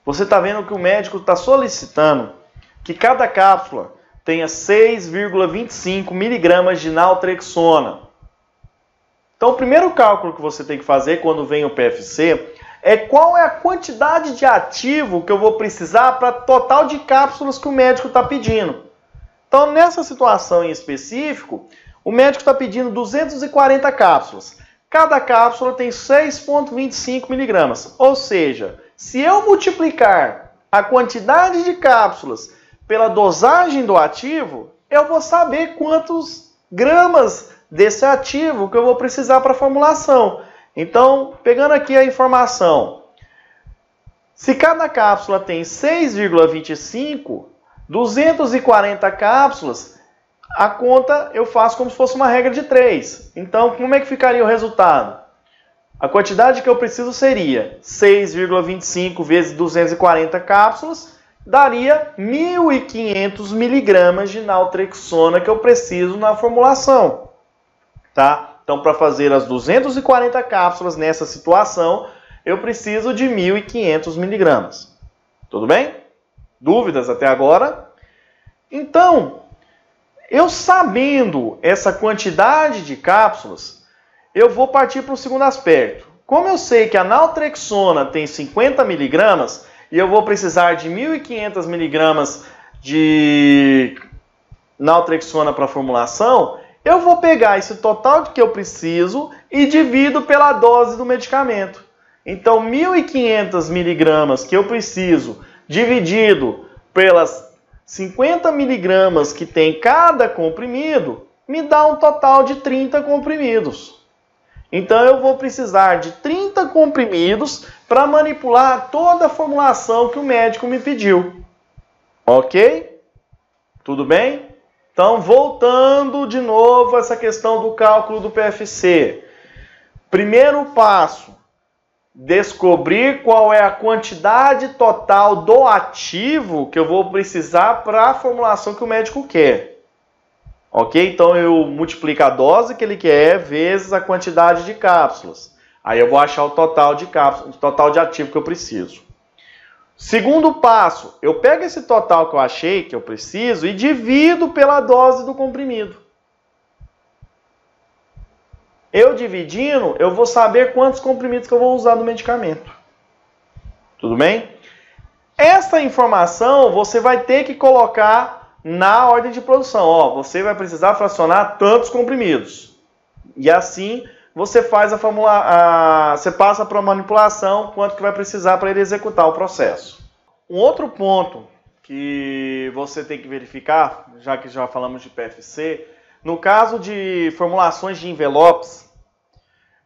você está vendo que o médico está solicitando que cada cápsula tenha 6,25 miligramas de naltrexona. Então, o primeiro cálculo que você tem que fazer quando vem o PFC é qual é a quantidade de ativo que eu vou precisar para total de cápsulas que o médico está pedindo. Então, nessa situação em específico, o médico está pedindo 240 cápsulas. Cada cápsula tem 6,25 miligramas. Ou seja, se eu multiplicar a quantidade de cápsulas pela dosagem do ativo, eu vou saber quantos gramas desse ativo que eu vou precisar para a formulação. Então, pegando aqui a informação, se cada cápsula tem 6,25, 240 cápsulas, a conta eu faço como se fosse uma regra de 3. Então, como é que ficaria o resultado? A quantidade que eu preciso seria 6,25 vezes 240 cápsulas, daria 1.500 miligramas de naltrexona que eu preciso na formulação. Tá? Então, para fazer as 240 cápsulas nessa situação, eu preciso de 1.500 miligramas. Tudo bem? Dúvidas até agora? Então, eu sabendo essa quantidade de cápsulas, eu vou partir para o segundo aspecto. Como eu sei que a naltrexona tem 50 miligramas e eu vou precisar de 1.500 miligramas de naltrexona para formulação, eu vou pegar esse total que eu preciso e divido pela dose do medicamento. Então, 1.500 miligramas que eu preciso, dividido pelas 50 miligramas que tem cada comprimido, me dá um total de 30 comprimidos. Então, eu vou precisar de 30 comprimidos para manipular toda a formulação que o médico me pediu. Ok? Tudo bem? Então, voltando de novo a essa questão do cálculo do PFC. Primeiro passo, descobrir qual é a quantidade total do ativo que eu vou precisar para a formulação que o médico quer. Ok? Então, eu multiplico a dose que ele quer vezes a quantidade de cápsulas. Aí eu vou achar o total de cápsulas, o total de ativo que eu preciso. Segundo passo, eu pego esse total que eu achei que eu preciso e divido pela dose do comprimido. Eu dividindo, eu vou saber quantos comprimidos que eu vou usar no medicamento. Tudo bem? Essa informação você vai ter que colocar na ordem de produção. Ó, você vai precisar fracionar tantos comprimidos. E assim você faz você passa para a manipulação quanto que vai precisar para ele executar o processo. Um outro ponto que você tem que verificar, já que já falamos de PFC, no caso de formulações de envelopes,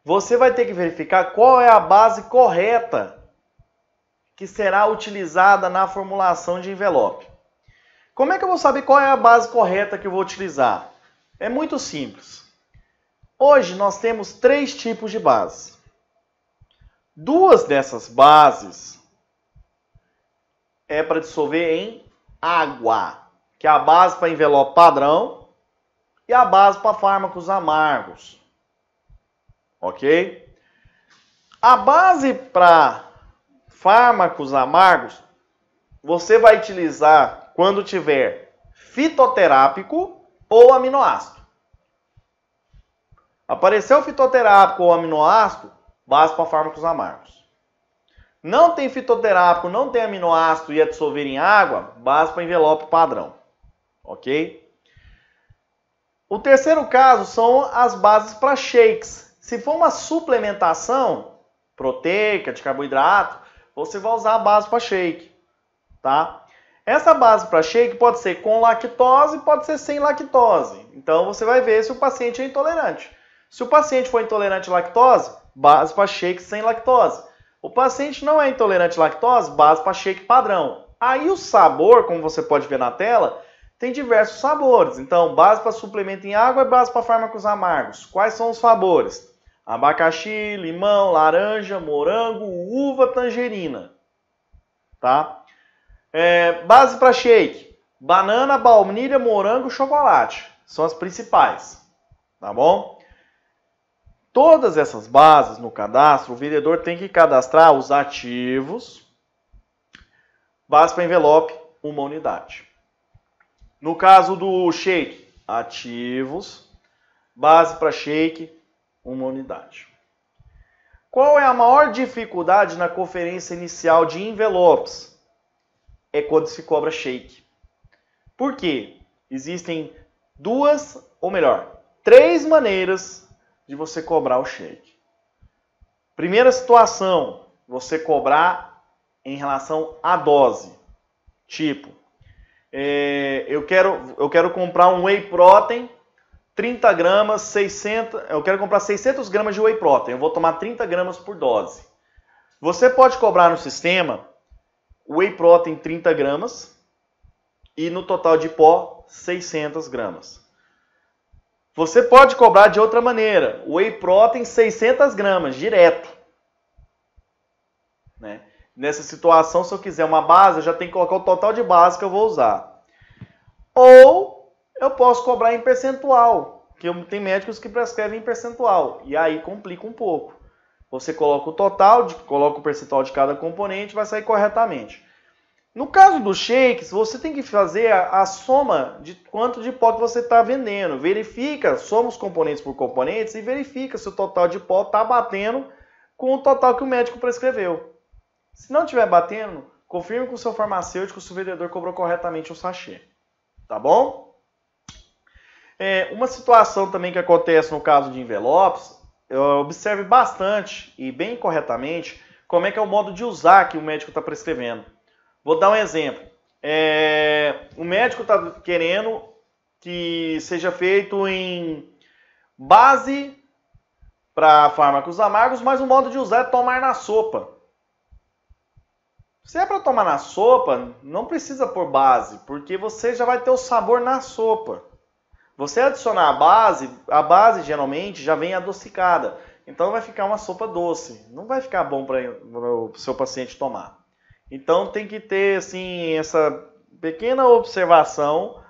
você vai ter que verificar qual é a base correta que será utilizada na formulação de envelope. Como é que eu vou saber qual é a base correta que eu vou utilizar? É muito simples. Hoje nós temos 3 tipos de bases. 2 dessas bases é para dissolver em água, que é a base para envelope padrão e a base para fármacos amargos. Ok? A base para fármacos amargos você vai utilizar quando tiver fitoterápico ou aminoácido. Apareceu fitoterápico ou aminoácido, base para fármacos amargos. Não tem fitoterápico, não tem aminoácido e é dissolver em água, base para envelope padrão. Ok? O terceiro caso são as bases para shakes. Se for uma suplementação proteica, de carboidrato, você vai usar a base para shake. Tá? Essa base para shake pode ser com lactose, pode ser sem lactose. Então você vai ver se o paciente é intolerante. Se o paciente for intolerante à lactose, base para shake sem lactose. O paciente não é intolerante à lactose, base para shake padrão. Aí o sabor, como você pode ver na tela, tem diversos sabores. Então, base para suplemento em água e base para fármacos amargos. Quais são os sabores? Abacaxi, limão, laranja, morango, uva, tangerina. Tá? Base para shake: banana, baunilha, morango, chocolate. São as principais. Tá bom? Todas essas bases no cadastro, o vendedor tem que cadastrar os ativos. Base para envelope, 1 unidade. No caso do shake, ativos. Base para shake, 1 unidade. Qual é a maior dificuldade na conferência inicial de envelopes? É quando se cobra shake. Por quê? Existem 3 maneiras de você cobrar o shake. Primeira situação, você cobrar em relação à dose. Tipo, eu quero comprar um whey protein, 30 gramas, 600, eu quero comprar 600 gramas de whey protein, eu vou tomar 30 gramas por dose. Você pode cobrar no sistema whey protein 30 gramas e no total de pó 600 gramas. Você pode cobrar de outra maneira. O Whey Protein 600 gramas, direto. Né? Nessa situação, se eu quiser uma base, eu já tenho que colocar o total de base que eu vou usar. Ou eu posso cobrar em percentual, que tem médicos que prescrevem em percentual. E aí complica um pouco. Você coloca o total, coloca o percentual de cada componente, vai sair corretamente. No caso dos shakes, você tem que fazer a soma de quanto de pó que você está vendendo. Verifica, soma os componentes por componentes e verifica se o total de pó está batendo com o total que o médico prescreveu. Se não estiver batendo, confirme com o seu farmacêutico se o vendedor cobrou corretamente o sachê. Tá bom? Uma situação também que acontece no caso de envelopes, observe bastante e bem corretamente como é que é o modo de usar que o médico está prescrevendo. Vou dar um exemplo. O médico está querendo que seja feito em base para fármacos amargos, mas o modo de usar é tomar na sopa. Se é para tomar na sopa, não precisa pôr base, porque você já vai ter o sabor na sopa. Você adicionar a base geralmente já vem adocicada. Então vai ficar uma sopa doce. Não vai ficar bom para o seu paciente tomar. Então tem que ter assim, essa pequena observação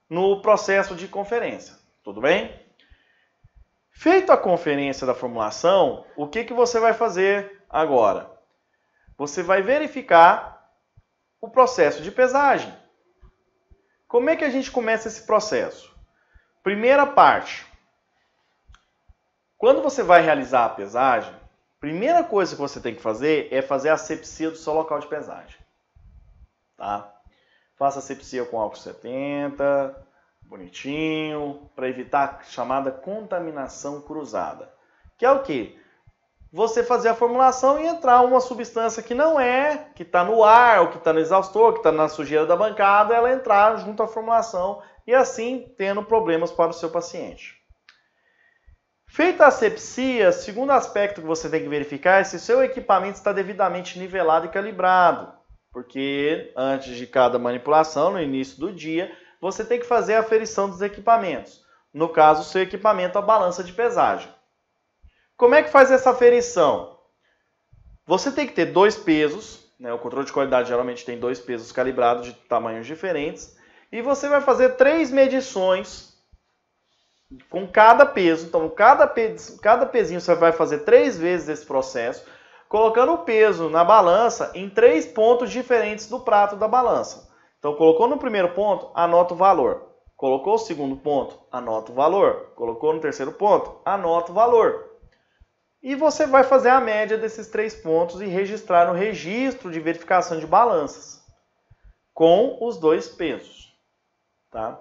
no processo de conferência. Tudo bem? Feito a conferência da formulação, o que você vai fazer agora? Você vai verificar o processo de pesagem. Como é que a gente começa esse processo? Primeira parte. Quando você vai realizar a pesagem, a primeira coisa que você tem que fazer é fazer a asepsia do seu local de pesagem. Tá? Faça asepsia com álcool 70, bonitinho, para evitar a chamada contaminação cruzada. Que é o quê? Você fazer a formulação e entrar uma substância que não é, que está no ar, ou que está no exaustor, que está na sujeira da bancada, ela entrar junto à formulação e assim tendo problemas para o seu paciente. Feita a asepsia, segundo aspecto que você tem que verificar é se o seu equipamento está devidamente nivelado e calibrado. Porque antes de cada manipulação, no início do dia, você tem que fazer a aferição dos equipamentos. No caso, o seu equipamento, a balança de pesagem. Como é que faz essa aferição? Você tem que ter dois pesos, né? O controle de qualidade geralmente tem dois pesos calibrados de tamanhos diferentes. E você vai fazer 3 medições com cada peso. Então, cada pezinho você vai fazer 3 vezes esse processo, colocando o peso na balança em 3 pontos diferentes do prato da balança. Então, colocou no primeiro ponto, anota o valor. Colocou o segundo ponto, anota o valor. Colocou no terceiro ponto, anota o valor. E você vai fazer a média desses 3 pontos e registrar no registro de verificação de balanças com os 2 pesos. Tá?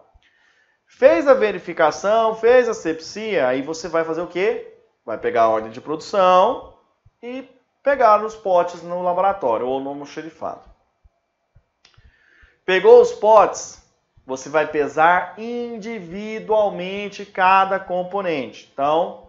Fez a verificação, fez a asepsia, aí você vai fazer o quê? Vai pegar a ordem de produção e pegar os potes no laboratório ou no almoxarifado. Pegou os potes, você vai pesar individualmente cada componente. Então,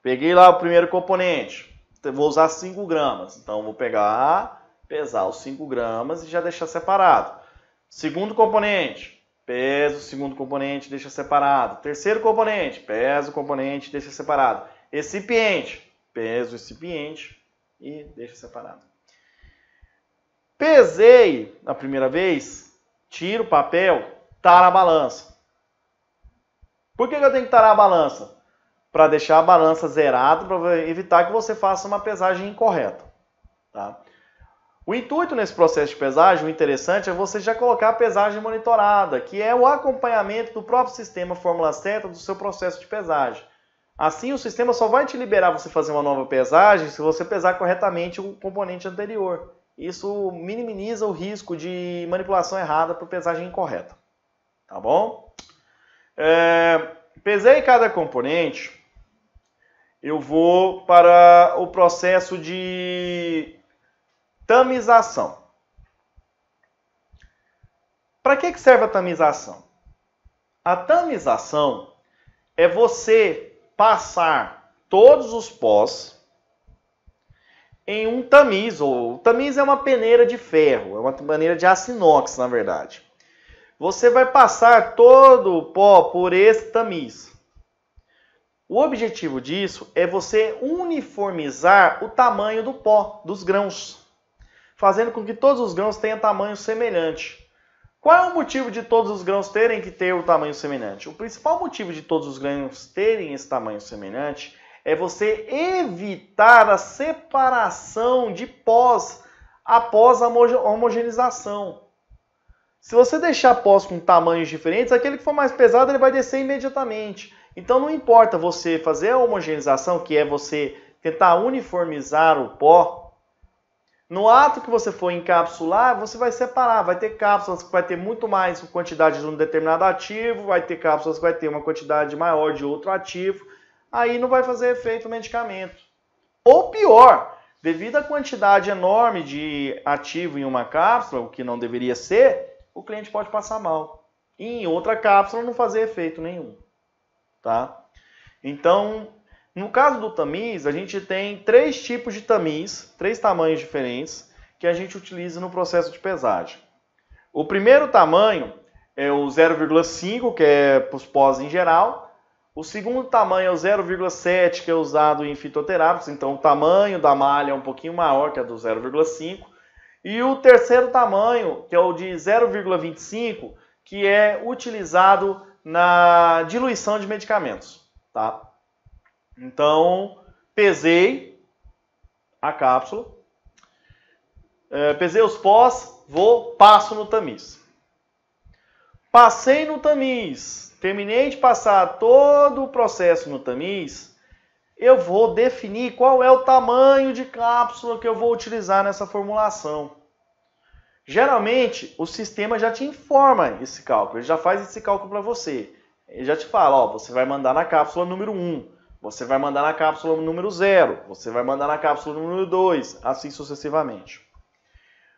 peguei lá o primeiro componente, vou usar 5 gramas. Então, vou pegar, pesar os 5 gramas e já deixar separado. Segundo componente, pesa o segundo componente, deixa separado. Terceiro componente, pesa o componente, deixa separado. Recipiente, pesa o recipiente e deixa separado. Pesei a primeira vez, tiro o papel, tá na balança. Por que eu tenho que tarar a balança? Para deixar a balança zerada, para evitar que você faça uma pesagem incorreta. Tá? O intuito nesse processo de pesagem, o interessante é você já colocar a pesagem monitorada, que é o acompanhamento do próprio sistema Fórmula Certa do seu processo de pesagem. Assim, o sistema só vai te liberar você fazer uma nova pesagem se você pesar corretamente o componente anterior. Isso minimiza o risco de manipulação errada por pesagem incorreta. Tá bom? Pesei cada componente, eu vou para o processo de tamização. Para que serve a tamização? A tamização é você passar todos os pós em um tamiz. O tamiz é uma peneira de ferro, é uma peneira de aço inox, na verdade. Você vai passar todo o pó por esse tamiz. O objetivo disso é você uniformizar o tamanho do pó, dos grãos, fazendo com que todos os grãos tenham tamanho semelhante. Qual é o motivo de todos os grãos terem que ter o tamanho semelhante? O principal motivo de todos os grãos terem esse tamanho semelhante é você evitar a separação de pós após a homogeneização. Se você deixar pós com tamanhos diferentes, aquele que for mais pesado ele vai descer imediatamente. Então não importa você fazer a homogeneização, que é você tentar uniformizar o pó. No ato que você for encapsular, você vai separar. Vai ter cápsulas que vai ter muito mais quantidade de um determinado ativo, vai ter cápsulas que vai ter uma quantidade maior de outro ativo. Aí não vai fazer efeito o medicamento. Ou pior, devido à quantidade enorme de ativo em uma cápsula, o que não deveria ser, o cliente pode passar mal. E em outra cápsula não fazer efeito nenhum. Tá? Então, no caso do tamiz, a gente tem 3 tipos de tamiz, 3 tamanhos diferentes, que a gente utiliza no processo de pesagem. O primeiro tamanho é o 0,5, que é para os pós em geral. O segundo tamanho é o 0,7, que é usado em fitoterápicos, então o tamanho da malha é um pouquinho maior que a do 0,5. E o terceiro tamanho, que é o de 0,25, que é utilizado na diluição de medicamentos. Tá? Então, pesei a cápsula, pesei os pós, passo no tamiz. Passei no tamiz, terminei de passar todo o processo no tamiz, eu vou definir qual é o tamanho de cápsula que eu vou utilizar nessa formulação. Geralmente, o sistema já te informa esse cálculo, ele já faz esse cálculo para você. Ele já te fala, ó, você vai mandar na cápsula número 1, você vai mandar na cápsula número 0, você vai mandar na cápsula número 2, assim sucessivamente.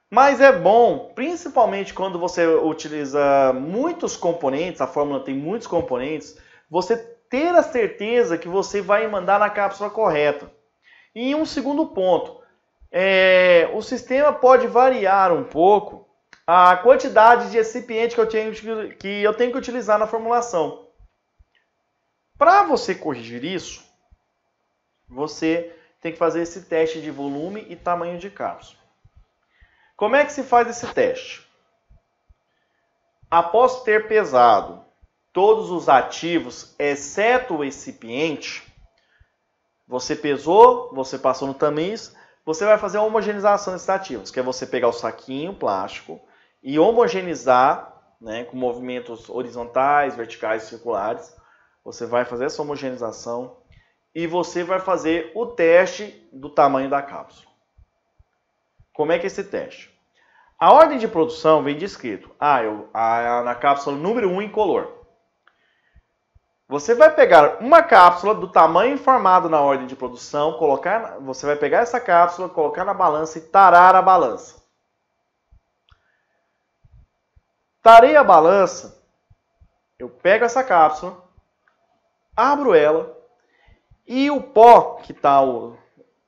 Mas é bom, principalmente quando você utiliza muitos componentes, a fórmula tem muitos componentes, você ter a certeza que você vai mandar na cápsula correta. E um segundo ponto, o sistema pode variar um pouco a quantidade de excipiente que eu tenho que utilizar na formulação. Para você corrigir isso, você tem que fazer esse teste de volume e tamanho de cápsula. Como é que se faz esse teste? Após ter pesado todos os ativos, exceto o excipiente, você pesou, você passou no tamiz, você vai fazer a homogeneização desses ativos, que é você pegar o saquinho plástico e homogeneizar, né, com movimentos horizontais, verticais, circulares. Você vai fazer essa homogeneização e você vai fazer o teste do tamanho da cápsula. Como é que é esse teste? A ordem de produção vem descrito. Na cápsula número 1 incolor. Você vai pegar uma cápsula do tamanho informado na ordem de produção, você vai pegar essa cápsula, colocar na balança e tarar a balança. Tarei a balança, eu pego essa cápsula, abro ela e o pó que está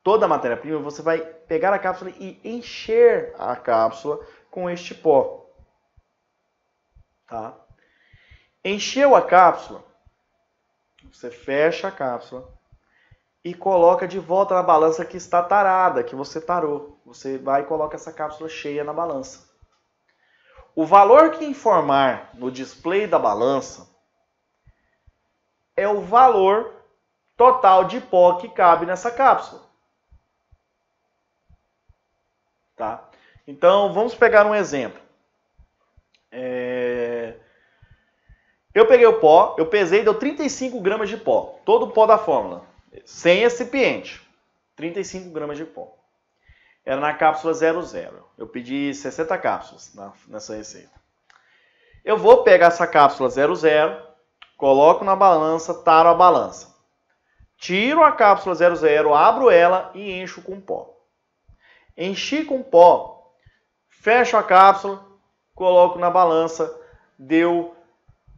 toda a matéria-prima, você vai pegar a cápsula e encher a cápsula com este pó. Tá? Encheu a cápsula, você fecha a cápsula e coloca de volta na balança que está tarada, que você tarou. Você vai e coloca essa cápsula cheia na balança. O valor que informar no display da balança é o valor total de pó que cabe nessa cápsula. Tá? Então, vamos pegar um exemplo. Eu peguei o pó, eu pesei, deu 35 gramas de pó. Todo o pó da fórmula. Sem recipiente. 35 gramas de pó. Era na cápsula 00. Eu pedi 60 cápsulas nessa receita. Eu vou pegar essa cápsula 00, coloco na balança, taro a balança. Tiro a cápsula 00, abro ela e encho com pó. Enchi com pó, fecho a cápsula, coloco na balança, deu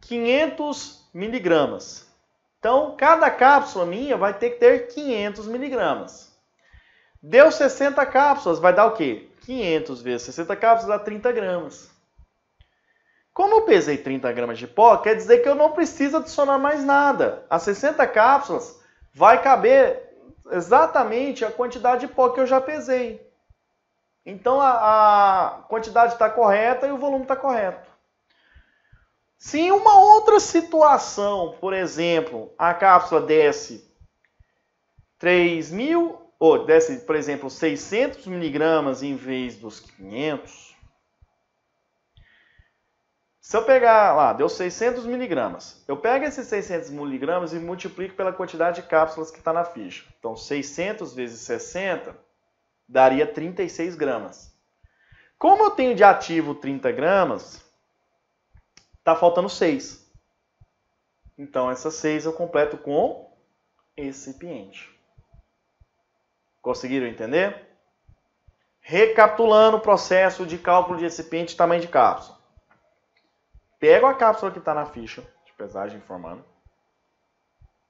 500 miligramas. Então, cada cápsula minha vai ter que ter 500 miligramas. Deu 60 cápsulas, vai dar o quê? 500 vezes 60 cápsulas dá 30 gramas. Como eu pesei 30 gramas de pó, quer dizer que eu não preciso adicionar mais nada. As 60 cápsulas vai caber exatamente a quantidade de pó que eu já pesei. Então a quantidade está correta e o volume está correto. Se em uma outra situação, por exemplo, a cápsula desce 3.000, ou desce, por exemplo, 600 miligramas em vez dos 500, se eu pegar lá, deu 600 miligramas, eu pego esses 600 miligramas e multiplico pela quantidade de cápsulas que está na ficha. Então, 600 vezes 60 daria 36 gramas. Como eu tenho de ativo 30 gramas, está faltando 6. Então, essas 6 eu completo com recipiente. Conseguiram entender? Recapitulando o processo de cálculo de recipiente e tamanho de cápsula. Pego a cápsula que está na ficha de pesagem informando,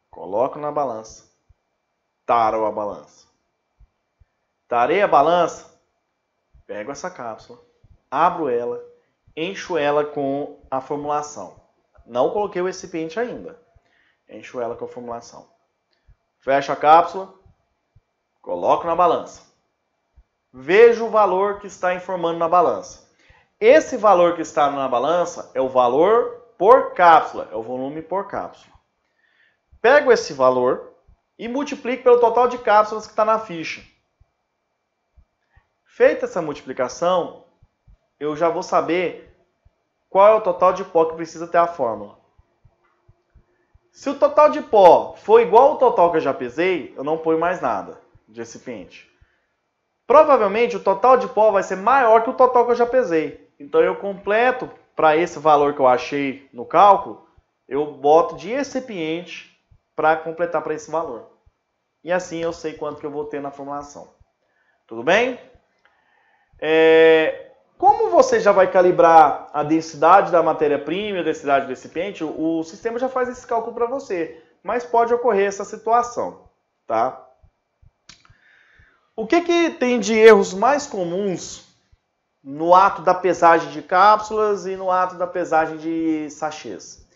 coloco na balança, taro a balança. Tarei a balança, pego essa cápsula, abro ela, encho ela com a formulação. Não coloquei o recipiente ainda. Encho ela com a formulação. Fecho a cápsula, coloco na balança. Vejo o valor que está informando na balança. Esse valor que está na balança é o valor por cápsula, é o volume por cápsula. Pego esse valor e multiplico pelo total de cápsulas que está na ficha. Feita essa multiplicação, eu já vou saber qual é o total de pó que precisa ter a fórmula. Se o total de pó for igual ao total que eu já pesei, eu não ponho mais nada de recipiente. Provavelmente o total de pó vai ser maior que o total que eu já pesei. Então eu completo para esse valor que eu achei no cálculo, eu boto de recipiente para completar para esse valor. E assim eu sei quanto que eu vou ter na formulação. Tudo bem? Como você já vai calibrar a densidade da matéria-prima e a densidade do recipiente, o sistema já faz esse cálculo para você. Mas pode ocorrer essa situação, tá? O que tem de erros mais comuns no ato da pesagem de cápsulas e no ato da pesagem de sachês?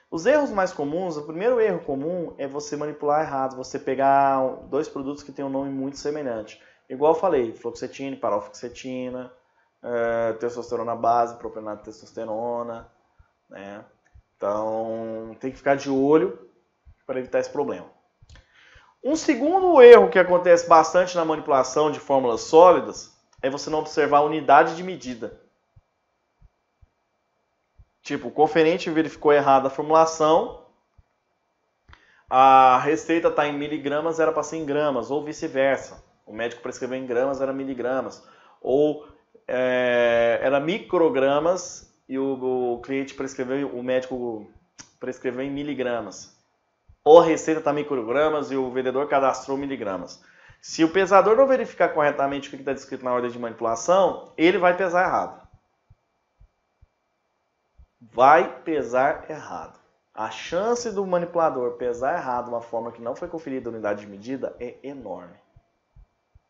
Os erros mais comuns, o primeiro erro comum é você manipular errado, você pegar dois produtos que têm um nome muito semelhante. Igual eu falei, fluoxetina, paroxetina, testosterona base, propenato de testosterona, né? Então tem que ficar de olho para evitar esse problema. Um segundo erro que acontece bastante na manipulação de fórmulas sólidas é você não observar a unidade de medida. Tipo, o conferente verificou errado a formulação, a receita está em miligramas, era para ser em gramas, ou vice-versa. O médico prescreveu em gramas, era miligramas. Ou era microgramas e o cliente prescreveu, o médico prescreveu em miligramas. Ou a receita está em microgramas e o vendedor cadastrou miligramas. Se o pesador não verificar corretamente o que está descrito na ordem de manipulação, ele vai pesar errado. Vai pesar errado. A chance do manipulador pesar errado uma forma que não foi conferida a unidade de medida é enorme.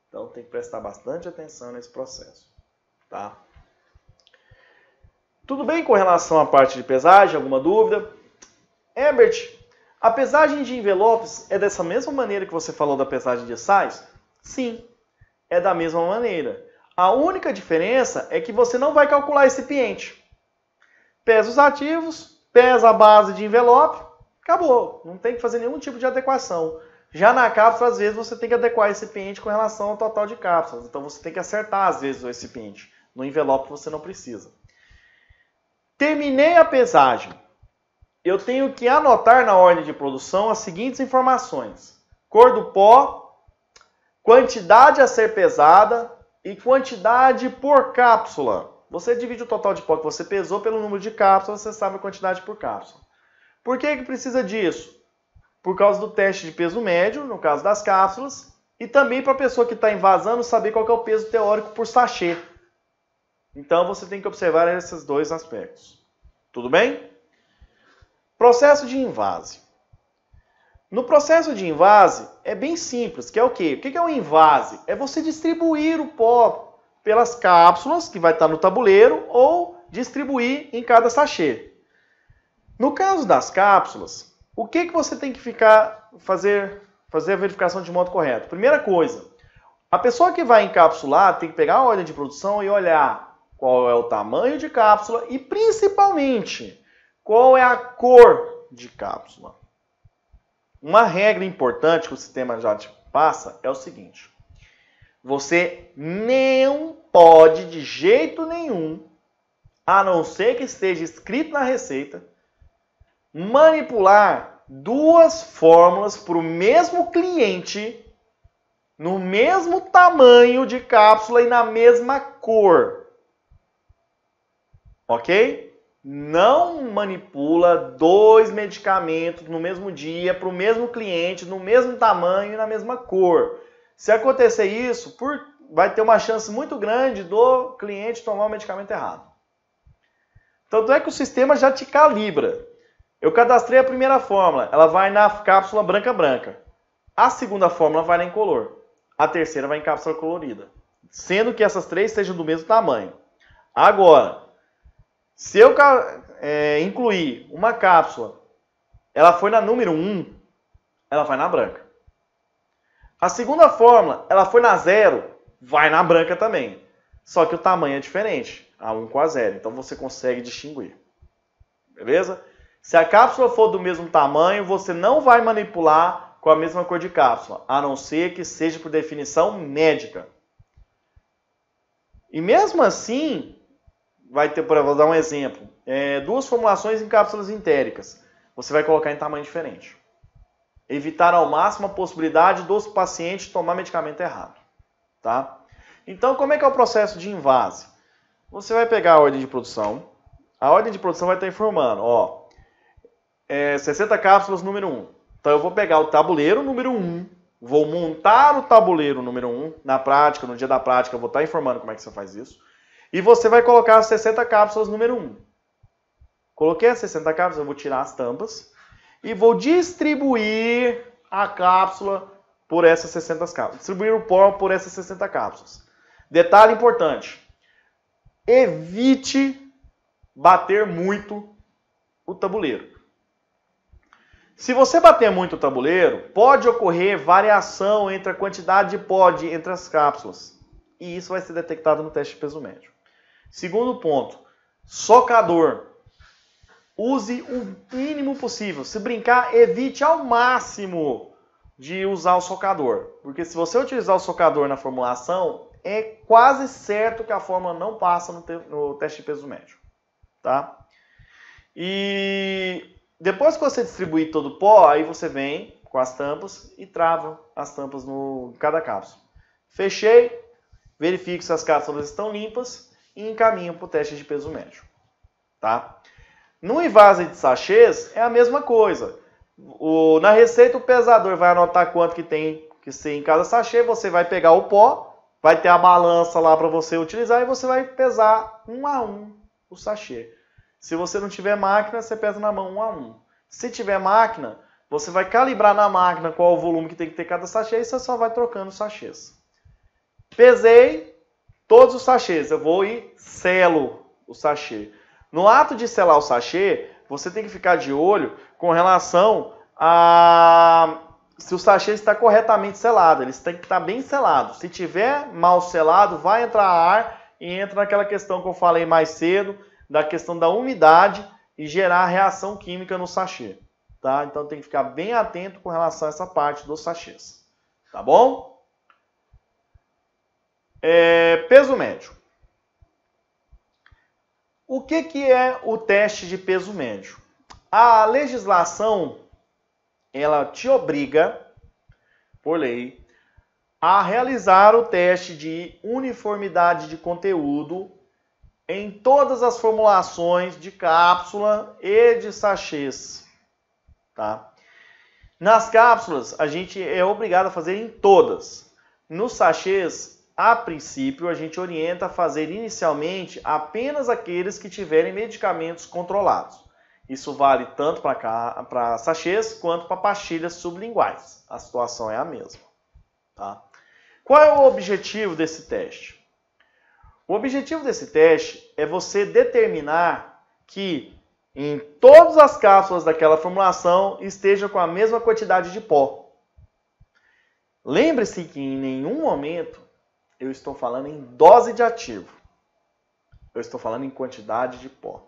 Então tem que prestar bastante atenção nesse processo. Tá? Tudo bem com relação à parte de pesagem? Alguma dúvida? Herbert, a pesagem de envelopes é dessa mesma maneira que você falou da pesagem de sais? Sim, é da mesma maneira. A única diferença é que você não vai calcular recipiente. Pesa os ativos, pesa a base de envelope, acabou. Não tem que fazer nenhum tipo de adequação. Já na cápsula, às vezes, você tem que adequar o recipiente com relação ao total de cápsulas. Então, você tem que acertar, às vezes, o recipiente. No envelope, você não precisa. Terminei a pesagem. Eu tenho que anotar na ordem de produção as seguintes informações. Cor do pó, quantidade a ser pesada e quantidade por cápsula. Você divide o total de pó que você pesou pelo número de cápsulas, você sabe a quantidade por cápsula. Por que precisa disso? Por causa do teste de peso médio, no caso das cápsulas, e também para a pessoa que está envasando saber qual que é o peso teórico por sachê. Então você tem que observar esses dois aspectos. Tudo bem? Processo de invase. No processo de invase é bem simples, que é o quê? O que é um invase? É você distribuir o pó pelas cápsulas, que vai estar no tabuleiro, ou distribuir em cada sachê. No caso das cápsulas, o que você tem que fazer a verificação de modo correto? Primeira coisa, a pessoa que vai encapsular tem que pegar a ordem de produção e olhar qual é o tamanho de cápsula e, principalmente, qual é a cor de cápsula. Uma regra importante que o sistema já te passa é o seguinte: você não pode, de jeito nenhum, a não ser que esteja escrito na receita, manipular duas fórmulas para o mesmo cliente, no mesmo tamanho de cápsula e na mesma cor. Ok? Não manipula dois medicamentos no mesmo dia para o mesmo cliente, no mesmo tamanho e na mesma cor. Se acontecer isso, vai ter uma chance muito grande do cliente tomar o medicamento errado. Tanto é que o sistema já te calibra. Eu cadastrei a primeira fórmula, ela vai na cápsula branca. A segunda fórmula vai na incolor. A terceira vai em cápsula colorida. Sendo que essas três sejam do mesmo tamanho. Agora, se eu incluir uma cápsula, ela foi na número 1, ela vai na branca. A segunda fórmula, ela foi na 0, vai na branca também. Só que o tamanho é diferente, a 1 com a 0. Então você consegue distinguir. Beleza? Se a cápsula for do mesmo tamanho, você não vai manipular com a mesma cor de cápsula, a não ser que seja por definição médica. E mesmo assim, vai ter, vou dar um exemplo, duas formulações em cápsulas entéricas. Você vai colocar em tamanho diferente. Evitar ao máximo a possibilidade dos pacientes tomar medicamento errado. Tá? Então, como é que é o processo de invase? Você vai pegar a ordem de produção. A ordem de produção vai estar informando, 60 cápsulas número 1. Então eu vou pegar o tabuleiro número 1, vou montar o tabuleiro número 1. Na prática, no dia da prática, eu vou estar informando como é que você faz isso. E você vai colocar as 60 cápsulas número 1. Coloquei as 60 cápsulas, eu vou tirar as tampas e vou distribuir a cápsula por essas 60 cápsulas. Distribuir o pó por essas 60 cápsulas. Detalhe importante: evite bater muito o tabuleiro. Se você bater muito o tabuleiro, pode ocorrer variação entre a quantidade de pó entre as cápsulas. E isso vai ser detectado no teste de peso médio. Segundo ponto, socador. Use o mínimo possível. Se brincar, evite ao máximo de usar o socador. Porque se você utilizar o socador na formulação, é quase certo que a fórmula não passa no teste de peso médio. Tá? E depois que você distribuir todo o pó, aí você vem com as tampas e trava as tampas em cada cápsula. Fechei, verifique se as cápsulas estão limpas e encaminho para o teste de peso médio. Tá? No invase de sachês é a mesma coisa. Na receita o pesador vai anotar quanto que tem que ser em cada sachê, você vai pegar o pó, vai ter a balança lá para você utilizar e você vai pesar 1 a 1 o sachê. Se você não tiver máquina, você pesa na mão 1 a 1. Se tiver máquina, você vai calibrar na máquina qual o volume que tem que ter cada sachê e você só vai trocando os sachês. Pesei todos os sachês, eu vou e selo o sachê. No ato de selar o sachê, você tem que ficar de olho com relação a se o sachê está corretamente selado. Eles têm que estar bem selados. Se tiver mal selado, vai entrar ar e entra naquela questão que eu falei mais cedo, da questão da umidade e gerar reação química no sachê. Tá? Então tem que ficar bem atento com relação a essa parte dos sachês. Tá bom? Peso médio. O que é o teste de peso médio? A legislação, ela te obriga, por lei, a realizar o teste de uniformidade de conteúdo em todas as formulações de cápsula e de sachês. Tá? Nas cápsulas, a gente é obrigado a fazer em todas. Nos sachês, a princípio, a gente orienta a fazer inicialmente apenas aqueles que tiverem medicamentos controlados. Isso vale tanto para sachês quanto para pastilhas sublinguais. A situação é a mesma. Tá? Qual é o objetivo desse teste? O objetivo desse teste é você determinar que em todas as cápsulas daquela formulação esteja com a mesma quantidade de pó. Lembre-se que em nenhum momento eu estou falando em dose de ativo. Eu estou falando em quantidade de pó.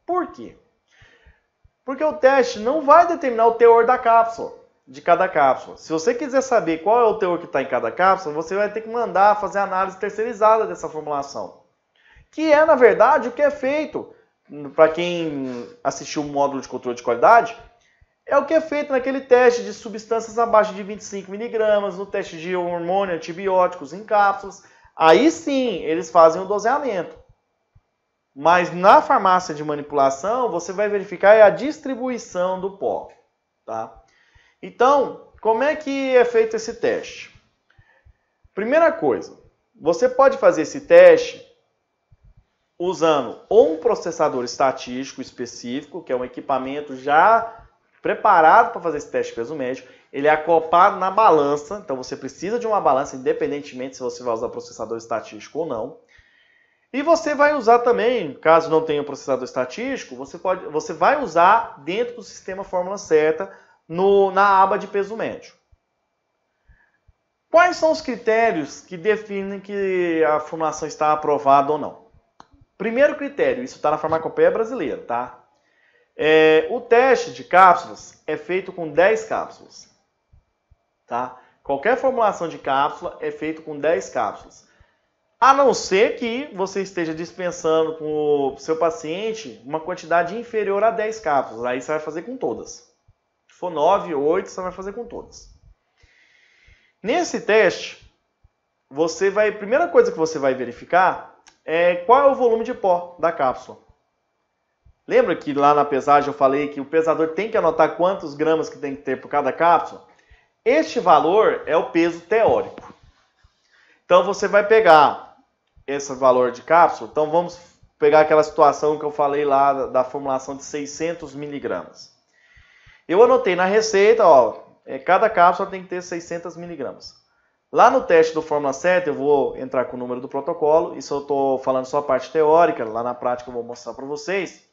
Por quê? Porque o teste não vai determinar o teor da cápsula, de cada cápsula. Se você quiser saber qual é o teor que está em cada cápsula, você vai ter que mandar fazer análise terceirizada dessa formulação. Que é, na verdade, o que é feito, para quem assistiu o módulo de controle de qualidade, é o que é feito naquele teste de substâncias abaixo de 25 mg, no teste de hormônio, antibióticos em cápsulas. Aí sim, eles fazem o doseamento. Mas na farmácia de manipulação, você vai verificar a distribuição do pó. Tá? Então, como é que é feito esse teste? Primeira coisa, você pode fazer esse teste usando ou um processador estatístico específico, que é um equipamento já preparado para fazer esse teste de peso médio. Ele é acoplado na balança, então você precisa de uma balança, independentemente se você vai usar processador estatístico ou não. E você vai usar também, caso não tenha processador estatístico, você vai usar dentro do sistema Fórmula Certa, na aba de peso médio. Quais são os critérios que definem que a formulação está aprovada ou não? Primeiro critério, isso está na farmacopeia brasileira, tá? O teste de cápsulas é feito com 10 cápsulas. Tá? Qualquer formulação de cápsula é feito com 10 cápsulas. A não ser que você esteja dispensando com o seu paciente uma quantidade inferior a 10 cápsulas. Aí você vai fazer com todas. Se for 9 ou 8, você vai fazer com todas. Nesse teste, a primeira coisa que você vai verificar é qual é o volume de pó da cápsula. Lembra que lá na pesagem eu falei que o pesador tem que anotar quantos gramas que tem que ter por cada cápsula? Este valor é o peso teórico. Então você vai pegar esse valor de cápsula. Então vamos pegar aquela situação que eu falei lá da formulação de 600 miligramas. Eu anotei na receita, cada cápsula tem que ter 600 miligramas. Lá no teste do Fórmula Certa eu vou entrar com o número do protocolo. Isso eu estou falando só a parte teórica. Lá na prática eu vou mostrar para vocês.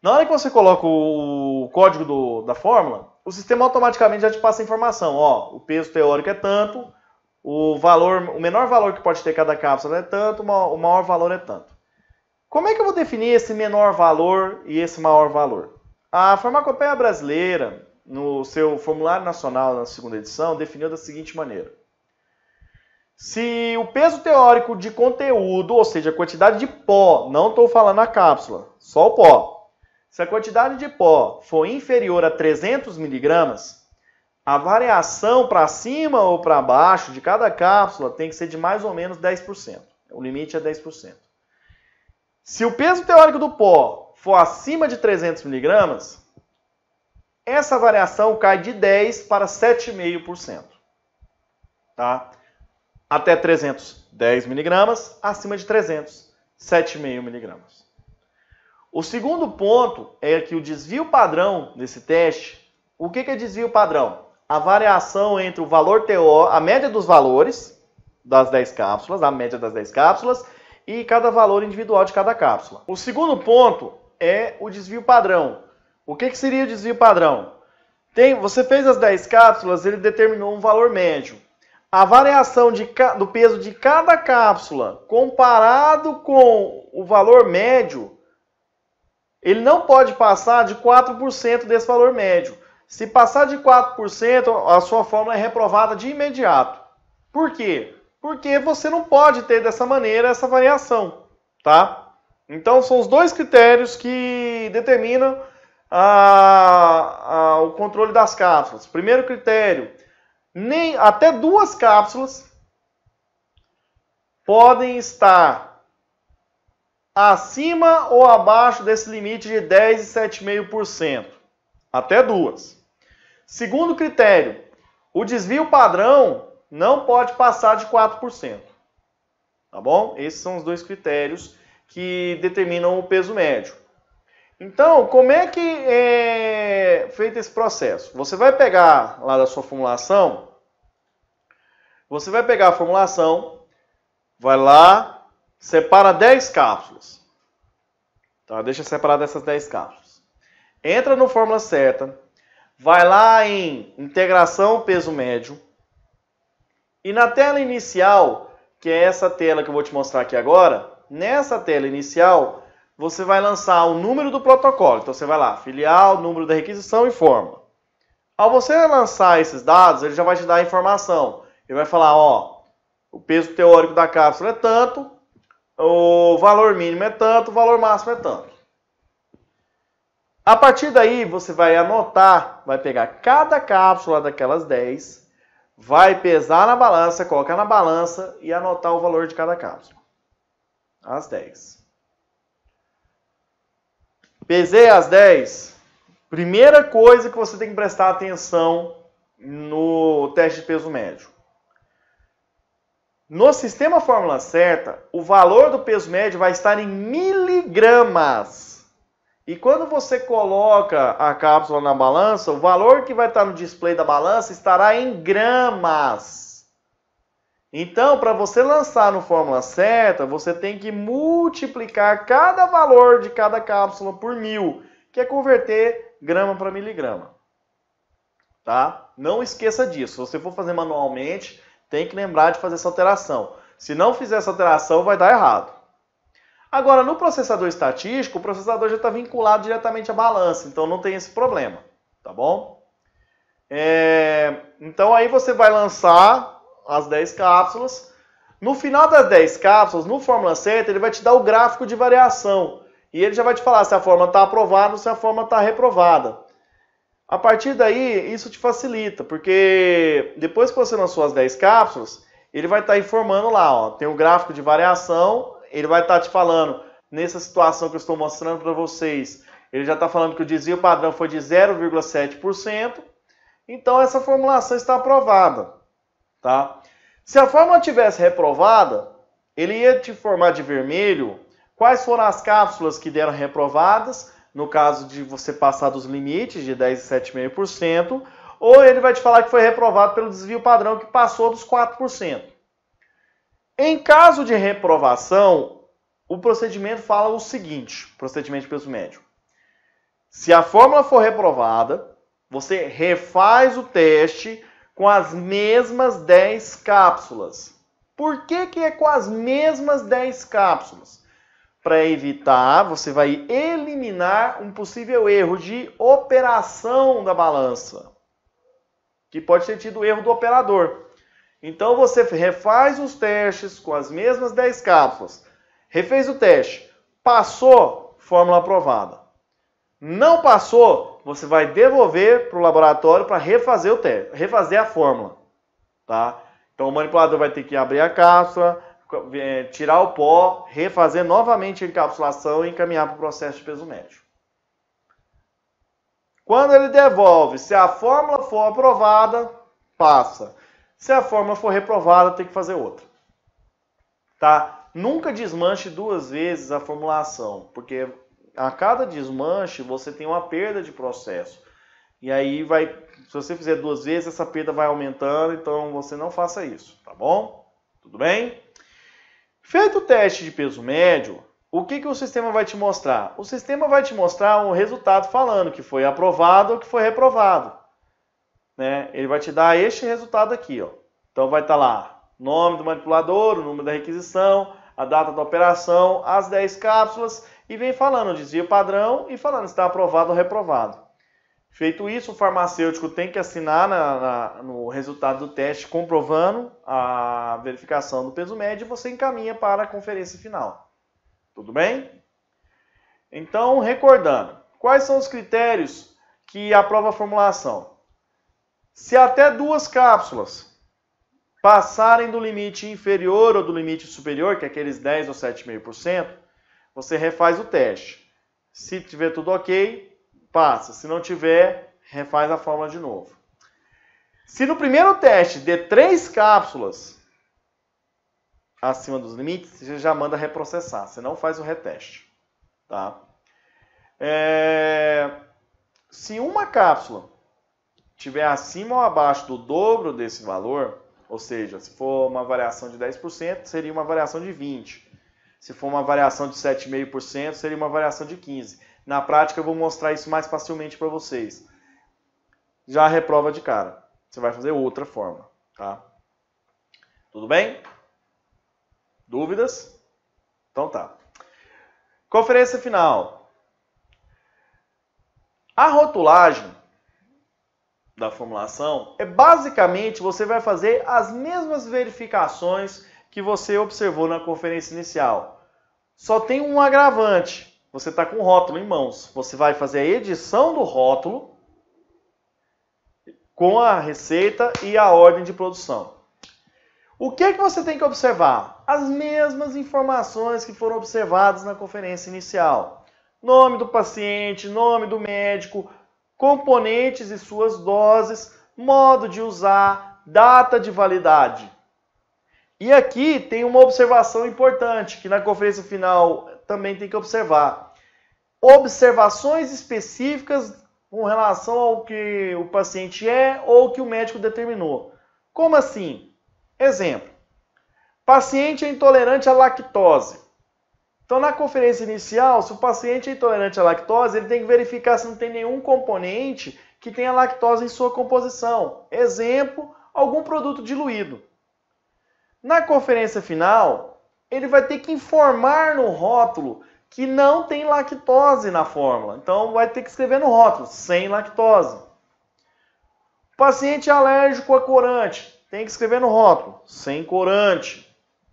Na hora que você coloca o código da fórmula, o sistema automaticamente já te passa a informação. O peso teórico é tanto, o menor valor que pode ter cada cápsula é tanto, o maior valor é tanto. Como é que eu vou definir esse menor valor e esse maior valor? A farmacopeia brasileira, no seu formulário nacional, na segunda edição, definiu da seguinte maneira. Se o peso teórico de conteúdo, ou seja, a quantidade de pó, não estou falando a cápsula, só o pó. Se a quantidade de pó for inferior a 300 miligramas, a variação para cima ou para baixo de cada cápsula tem que ser de mais ou menos 10%. O limite é 10%. Se o peso teórico do pó for acima de 300 miligramas, essa variação cai de 10% para 7,5%. Tá? Até 310 miligramas, acima de 300, 7,5 miligramas. O segundo ponto é que o desvio padrão desse teste, o que é desvio padrão? A variação entre o valor teórico, a média dos valores das 10 cápsulas, a média das 10 cápsulas e cada valor individual de cada cápsula. O segundo ponto é o desvio padrão. O que seria o desvio padrão? Você fez as 10 cápsulas, ele determinou um valor médio. A variação do peso de cada cápsula comparado com o valor médio, ele não pode passar de 4% desse valor médio. Se passar de 4%, a sua fórmula é reprovada de imediato. Por quê? Porque você não pode ter dessa maneira essa variação. Tá? Então são os dois critérios que determinam o controle das cápsulas. Primeiro critério, até 2 cápsulas podem estar acima ou abaixo desse limite de 10 e 7,5%. Até 2. Segundo critério, o desvio padrão não pode passar de 4%. Tá bom? Esses são os dois critérios que determinam o peso médio. Então, como é que é feito esse processo? Você vai pegar lá da sua formulação, vai lá, separa 10 cápsulas. Tá? Deixa separado essas 10 cápsulas. Entra no Fórmula Certa, vai lá em integração peso médio, e na tela inicial, que é essa tela que eu vou te mostrar aqui agora, nessa tela inicial, você vai lançar o número do protocolo. Então você vai lá, filial, número da requisição e fórmula. Ao você lançar esses dados, ele já vai te dar a informação. Ele vai falar, ó, o peso teórico da cápsula é tanto, o valor mínimo é tanto, o valor máximo é tanto. A partir daí, você vai anotar, vai pegar cada cápsula daquelas 10, vai pesar na balança, colocar na balança e anotar o valor de cada cápsula. As 10. Pesei as 10. Primeira coisa que você tem que prestar atenção no teste de peso médio. No sistema Fórmula Certa, o valor do peso médio vai estar em miligramas. E quando você coloca a cápsula na balança, o valor que vai estar no display da balança estará em gramas. Então, para você lançar no Fórmula Certa, você tem que multiplicar cada valor de cada cápsula por 1000, que é converter grama para miligrama. Tá? Não esqueça disso. Se você for fazer manualmente, tem que lembrar de fazer essa alteração. Se não fizer essa alteração, vai dar errado. Agora, no processador estatístico, o processador já está vinculado diretamente à balança, então não tem esse problema, tá bom? Então aí você vai lançar as 10 cápsulas. No final das 10 cápsulas, no Fórmula Certa, ele vai te dar o gráfico de variação. E ele já vai te falar se a fórmula está aprovada ou se a fórmula está reprovada. A partir daí, isso te facilita, porque depois que você lançou as 10 cápsulas, ele vai estar informando lá, ó, tem o gráfico de variação, ele vai estar te falando, nessa situação que eu estou mostrando para vocês, ele já está falando que o desvio padrão foi de 0,7%, então essa formulação está aprovada. Tá? Se a fórmula tivesse reprovada, ele ia te informar de vermelho quais foram as cápsulas que deram reprovadas, no caso de você passar dos limites de 10,75%, ou ele vai te falar que foi reprovado pelo desvio padrão que passou dos 4%. Em caso de reprovação, o procedimento fala o seguinte, procedimento de peso médio. Se a fórmula for reprovada, você refaz o teste com as mesmas 10 cápsulas. Por que que é com as mesmas 10 cápsulas? Para evitar, você vai eliminar um possível erro de operação da balança, que pode ter tido erro do operador. Então você refaz os testes com as mesmas 10 cápsulas. Refez o teste. Passou, fórmula aprovada. Não passou, você vai devolver para o laboratório para refazer o teste, refazer a fórmula. Tá? Então o manipulador vai ter que abrir a cápsula, tirar o pó, refazer novamente a encapsulação e encaminhar para o processo de peso médio. Quando ele devolve, se a fórmula for aprovada, passa. Se a fórmula for reprovada, tem que fazer outra. Tá? Nunca desmanche 2 vezes a formulação, porque a cada desmanche você tem uma perda de processo. E aí se você fizer 2 vezes, essa perda vai aumentando, então você não faça isso, tá bom? Tudo bem? Feito o teste de peso médio, o que o sistema vai te mostrar? O sistema vai te mostrar um resultado falando que foi aprovado ou que foi reprovado. Né? Ele vai te dar este resultado aqui. Ó. Então vai estar lá, nome do manipulador, o número da requisição, a data da operação, as 10 cápsulas e vem falando o desvio padrão e falando se está aprovado ou reprovado. Feito isso, o farmacêutico tem que assinar no resultado do teste comprovando a verificação do peso médio e você encaminha para a conferência final. Tudo bem? Então, recordando, quais são os critérios que aprova a formulação? Se até 2 cápsulas passarem do limite inferior ou do limite superior, que é aqueles 10 ou 7,5%, você refaz o teste. Se tiver tudo ok, passa. Se não tiver, refaz a fórmula de novo. Se no primeiro teste der 3 cápsulas acima dos limites, você já manda reprocessar. Você não faz o reteste. Tá? Se uma cápsula tiver acima ou abaixo do dobro desse valor, ou seja, se for uma variação de 10%, seria uma variação de 20%. Se for uma variação de 7,5%, seria uma variação de 15%. Na prática, eu vou mostrar isso mais facilmente para vocês. Já reprova de cara. Você vai fazer outra forma, tá? Tudo bem? Dúvidas? Então tá. Conferência final. A rotulagem da formulação é basicamente você vai fazer as mesmas verificações que você observou na conferência inicial. Só tem um agravante. Você está com o rótulo em mãos. Você vai fazer a edição do rótulo com a receita e a ordem de produção. O que é que você tem que observar? As mesmas informações que foram observadas na conferência inicial. Nome do paciente, nome do médico, componentes e suas doses, modo de usar, data de validade. E aqui tem uma observação importante, que na conferência final também tem que observar. Observações específicas com relação ao que o paciente é ou que o médico determinou. Como assim? Exemplo. Paciente é intolerante à lactose. Então, na conferência inicial, se o paciente é intolerante à lactose, ele tem que verificar se não tem nenhum componente que tenha lactose em sua composição. Exemplo, algum produto diluído. Na conferência final, ele vai ter que informar no rótulo que não tem lactose na fórmula. Então, vai ter que escrever no rótulo, sem lactose. O paciente é alérgico a corante, tem que escrever no rótulo, sem corante.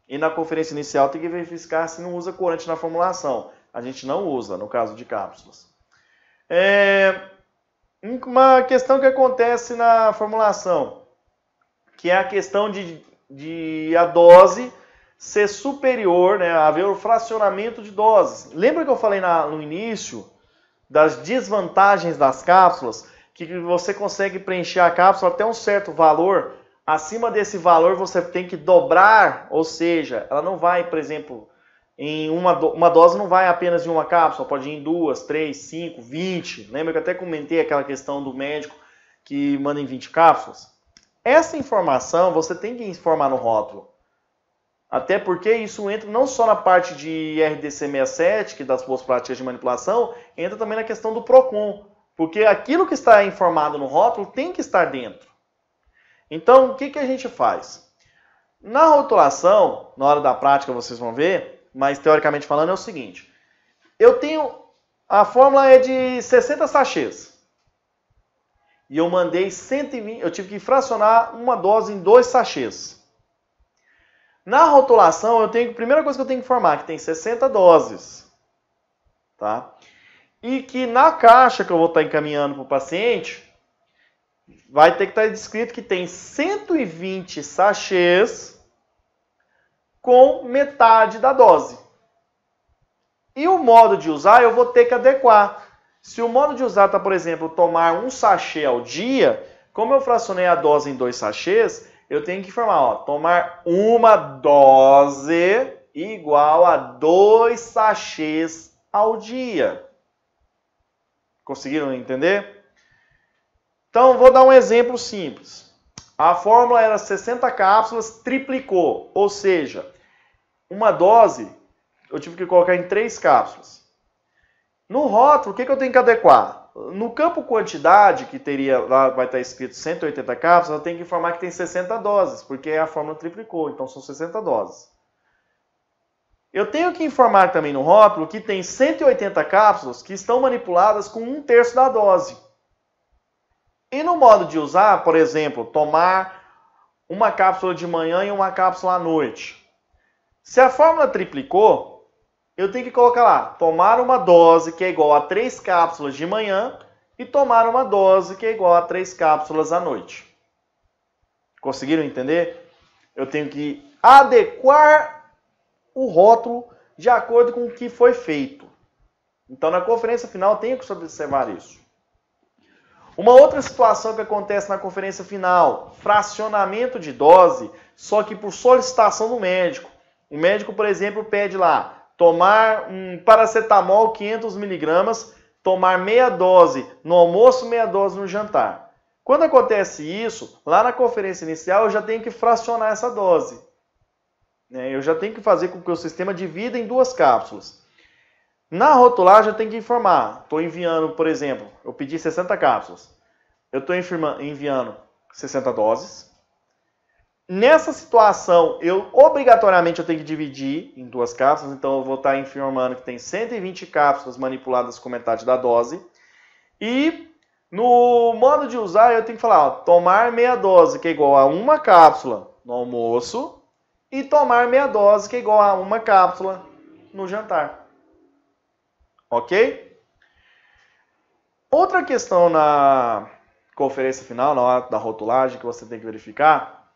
E na conferência inicial tem que verificar se não usa corante na formulação. A gente não usa, no caso de cápsulas. Uma questão que acontece na formulação, que é a questão de a dose ser superior, né, haver o fracionamento de doses. Lembra que eu falei no início das desvantagens das cápsulas? Que você consegue preencher a cápsula até um certo valor. Acima desse valor você tem que dobrar, ou seja, ela não vai, por exemplo, em uma dose não vai apenas em uma cápsula, pode ir em 2, 3, 5, 20. Lembra que eu até comentei aquela questão do médico que manda em 20 cápsulas? Essa informação você tem que informar no rótulo. Até porque isso entra não só na parte de RDC 67, que é das boas práticas de manipulação, entra também na questão do PROCON. Porque aquilo que está informado no rótulo tem que estar dentro. Então, o que a gente faz? Na rotulação, na hora da prática vocês vão ver, mas teoricamente falando é o seguinte. A fórmula é de 60 sachês. E eu mandei 120, eu tive que fracionar uma dose em 2 sachês. Na rotulação, a primeira coisa que eu tenho que informar é que tem 60 doses. Tá? E que na caixa que eu vou estar encaminhando para o paciente, vai ter que estar descrito que tem 120 sachês com metade da dose. E o modo de usar eu vou ter que adequar. Se o modo de usar está, por exemplo, tomar um sachê ao dia, como eu fracionei a dose em 2 sachês, eu tenho que informar, ó, tomar uma dose igual a 2 sachês ao dia. Conseguiram entender? Então, vou dar um exemplo simples. A fórmula era 60 cápsulas, triplicou. Ou seja, uma dose eu tive que colocar em 3 cápsulas. No rótulo, o que eu tenho que adequar? No campo quantidade, que teria lá vai estar escrito 180 cápsulas, eu tenho que informar que tem 60 doses, porque a fórmula triplicou, então são 60 doses. Eu tenho que informar também no rótulo que tem 180 cápsulas que estão manipuladas com 1/3 da dose. E no modo de usar, por exemplo, tomar uma cápsula de manhã e uma cápsula à noite. Se a fórmula triplicou, eu tenho que colocar lá, tomar uma dose que é igual a 3 cápsulas de manhã e tomar uma dose que é igual a 3 cápsulas à noite. Conseguiram entender? Eu tenho que adequar o rótulo de acordo com o que foi feito. Então, na conferência final, eu tenho que observar isso. Uma outra situação que acontece na conferência final, fracionamento de dose, só que por solicitação do médico. O médico, por exemplo, pede lá, tomar um paracetamol 500 mg, tomar meia dose no almoço, meia dose no jantar. Quando acontece isso, lá na conferência inicial eu já tenho que fracionar essa dose. né? Eu já tenho que fazer com que o sistema divida em 2 cápsulas. Na rotulagem eu tenho que informar. Estou enviando, por exemplo, eu pedi 60 cápsulas. Eu estou enviando 60 doses. Nessa situação, obrigatoriamente eu tenho que dividir em 2 cápsulas. Então eu vou estar informando que tem 120 cápsulas manipuladas com metade da dose. E no modo de usar eu tenho que falar, ó, tomar meia dose, que é igual a 1 cápsula no almoço. E tomar meia dose, que é igual a 1 cápsula no jantar. Ok? Outra questão na conferência final, na hora da rotulagem, que você tem que verificar,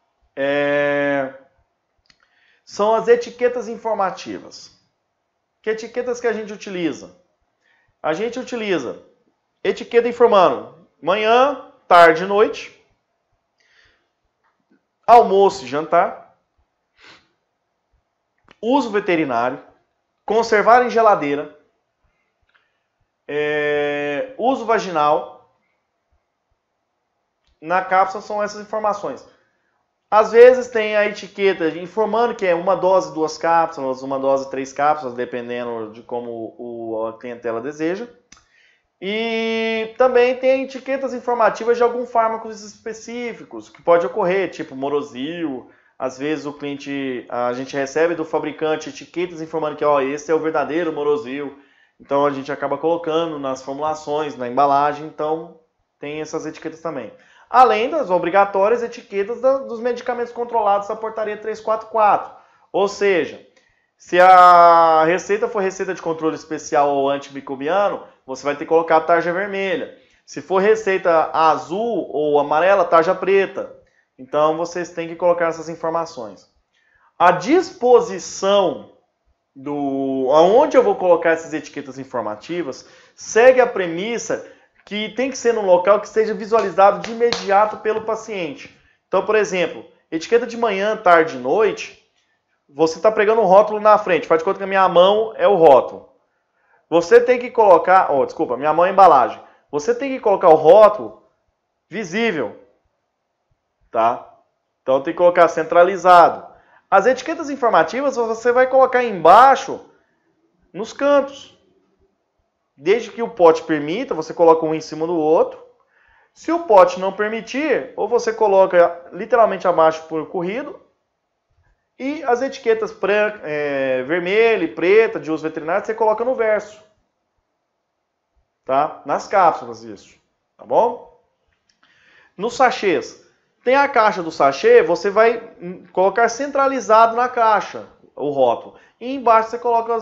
são as etiquetas informativas. Que etiquetas que a gente utiliza? A gente utiliza etiqueta informando manhã, tarde e noite, almoço e jantar, uso veterinário, conservar em geladeira, uso vaginal. Na cápsula são essas informações. Às vezes tem a etiqueta informando que é 1 dose, 2 cápsulas, 1 dose, 3 cápsulas, dependendo de como a clientela deseja. E também tem etiquetas informativas de alguns fármacos específicos, que pode ocorrer, tipo Morozil. Às vezes a gente recebe do fabricante etiquetas informando que ó, esse é o verdadeiro Morozil. Então a gente acaba colocando nas formulações, na embalagem, então tem essas etiquetas também. Além das obrigatórias etiquetas dos medicamentos controlados da portaria 344. Ou seja, se a receita for receita de controle especial ou antimicrobiano, você vai ter que colocar a tarja vermelha. Se for receita azul ou amarela, tarja preta. Então vocês têm que colocar essas informações. A disposição aonde eu vou colocar essas etiquetas informativas segue a premissa que tem que ser num local que seja visualizado de imediato pelo paciente. Então, por exemplo, etiqueta de manhã, tarde e noite, você está pregando um rótulo na frente, faz de conta que a minha mão é o rótulo. Você tem que colocar, minha mão é a embalagem. Você tem que colocar o rótulo visível, tá? Então tem que colocar centralizado. As etiquetas informativas você vai colocar embaixo, nos cantos. Desde que o pote permita, você coloca um em cima do outro. Se o pote não permitir, ou você coloca literalmente abaixo por corrido. E as etiquetas vermelha e preta de uso veterinário você coloca no verso. Tá? Nas cápsulas isso. Tá bom? Nos sachês. Tem a caixa do sachê, você vai colocar centralizado na caixa o rótulo. E embaixo você coloca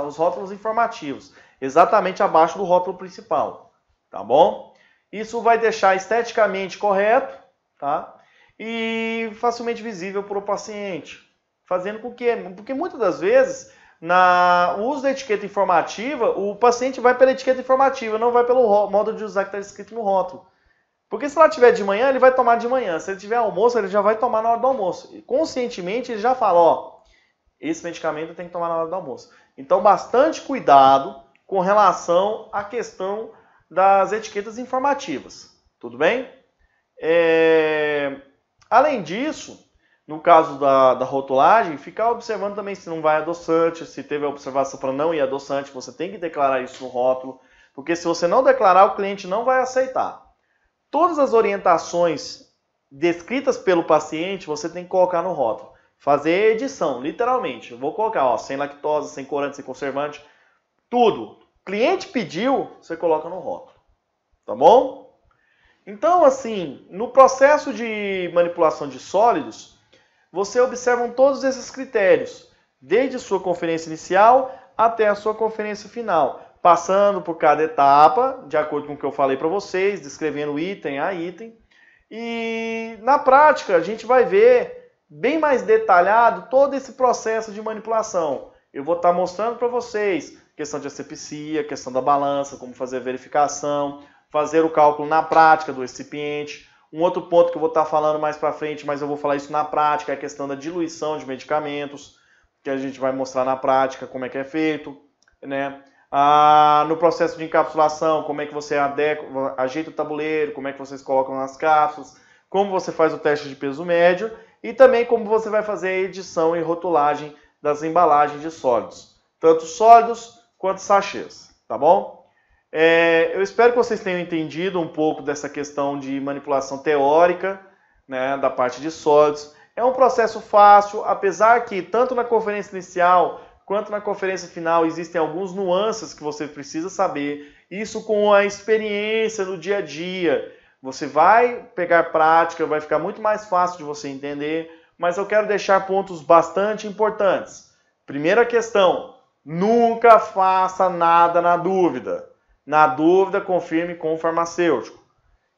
os rótulos informativos. Exatamente abaixo do rótulo principal, tá bom? Isso vai deixar esteticamente correto, tá? E facilmente visível para o paciente. Fazendo com que, porque muitas das vezes, no uso da etiqueta informativa, o paciente vai pela etiqueta informativa, não vai pelo modo de usar que está escrito no rótulo. Porque se ela tiver de manhã, ele vai tomar de manhã. Se ele tiver almoço, ele já vai tomar na hora do almoço. E conscientemente ele já fala, ó, esse medicamento tem que tomar na hora do almoço. Então, bastante cuidado com relação à questão das etiquetas informativas. Tudo bem? Além disso, no caso da rotulagem, ficar observando também se não vai adoçante, se teve a observação para não ir adoçante, você tem que declarar isso no rótulo, porque se você não declarar, o cliente não vai aceitar. Todas as orientações descritas pelo paciente, você tem que colocar no rótulo. Fazer edição, literalmente. Eu vou colocar, ó, sem lactose, sem corante, sem conservante, tudo. Cliente pediu, você coloca no rótulo. Tá bom? Então, assim, no processo de manipulação de sólidos, você observa todos esses critérios, desde a sua conferência inicial até a sua conferência final, passando por cada etapa, de acordo com o que eu falei para vocês, descrevendo item a item. E na prática, a gente vai ver bem mais detalhado todo esse processo de manipulação. Eu vou estar mostrando para vocês questão de asepsia, questão da balança, como fazer a verificação, fazer o cálculo na prática do recipiente. Um outro ponto que eu vou estar falando mais para frente, mas eu vou falar isso na prática, é a questão da diluição de medicamentos, que a gente vai mostrar na prática como é que é feito, né? No processo de encapsulação, como é que você ajeita o tabuleiro, como é que vocês colocam nas cápsulas, como você faz o teste de peso médio e também como você vai fazer a edição e rotulagem das embalagens de sólidos, tanto sólidos quanto sachês, tá bom? Eu espero que vocês tenham entendido um pouco dessa questão de manipulação teórica, né, da parte de sólidos. É um processo fácil, apesar que tanto na conferência inicial quanto na conferência final existem alguns nuances que você precisa saber. Isso com a experiência no dia a dia. Você vai pegar prática, vai ficar muito mais fácil de você entender, mas eu quero deixar pontos bastante importantes. Primeira questão, nunca faça nada na dúvida. Na dúvida, confirme com o farmacêutico.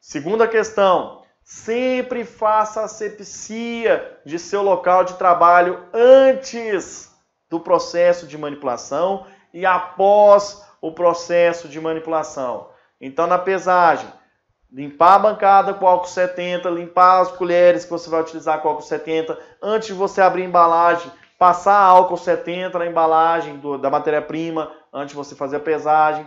Segunda questão, sempre faça asepsia de seu local de trabalho antes do processo de manipulação e após o processo de manipulação. Então, na pesagem, limpar a bancada com álcool 70, limpar as colheres que você vai utilizar com álcool 70, antes de você abrir a embalagem, passar álcool 70 na embalagem da matéria-prima, antes de você fazer a pesagem.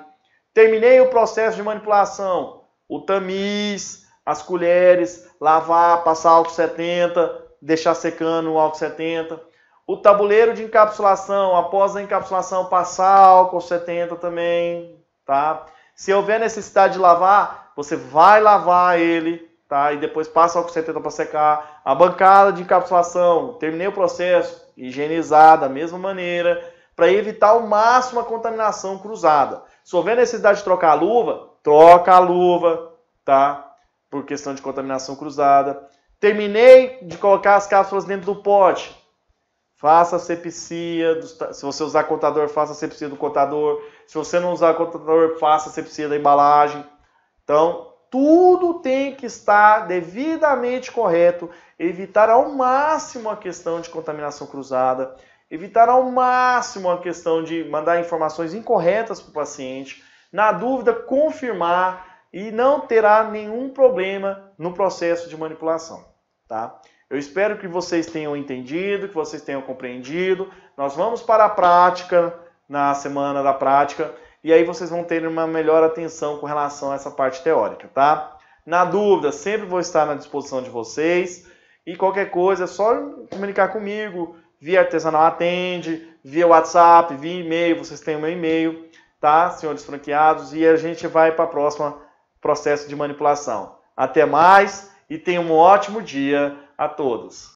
Terminei o processo de manipulação, o tamiz, as colheres, lavar, passar álcool 70, deixar secando o álcool 70. O tabuleiro de encapsulação, após a encapsulação, passar álcool 70 também, tá? Se houver necessidade de lavar, você vai lavar ele, tá? E depois passa álcool 70 para secar. A bancada de encapsulação, terminei o processo, higienizar da mesma maneira, para evitar ao máximo a contaminação cruzada. Se houver necessidade de trocar a luva, troca a luva, tá? Por questão de contaminação cruzada. Terminei de colocar as cápsulas dentro do pote. Faça asepsia, se você usar contador, faça asepsia do contador. Se você não usar contador, faça asepsia da embalagem. Então, tudo tem que estar devidamente correto. Evitar ao máximo a questão de contaminação cruzada. Evitar ao máximo a questão de mandar informações incorretas para o paciente. Na dúvida, confirmar e não terá nenhum problema no processo de manipulação, tá? Eu espero que vocês tenham entendido, que vocês tenham compreendido. Nós vamos para a prática, na semana da prática, e aí vocês vão ter uma melhor atenção com relação a essa parte teórica, tá? Na dúvida, sempre vou estar na disposição de vocês, e qualquer coisa é só comunicar comigo, via Artesanal Atende, via WhatsApp, via e-mail, vocês têm o meu e-mail, tá, senhores franqueados? E a gente vai para o próximo processo de manipulação. Até mais e tenham um ótimo dia a todos.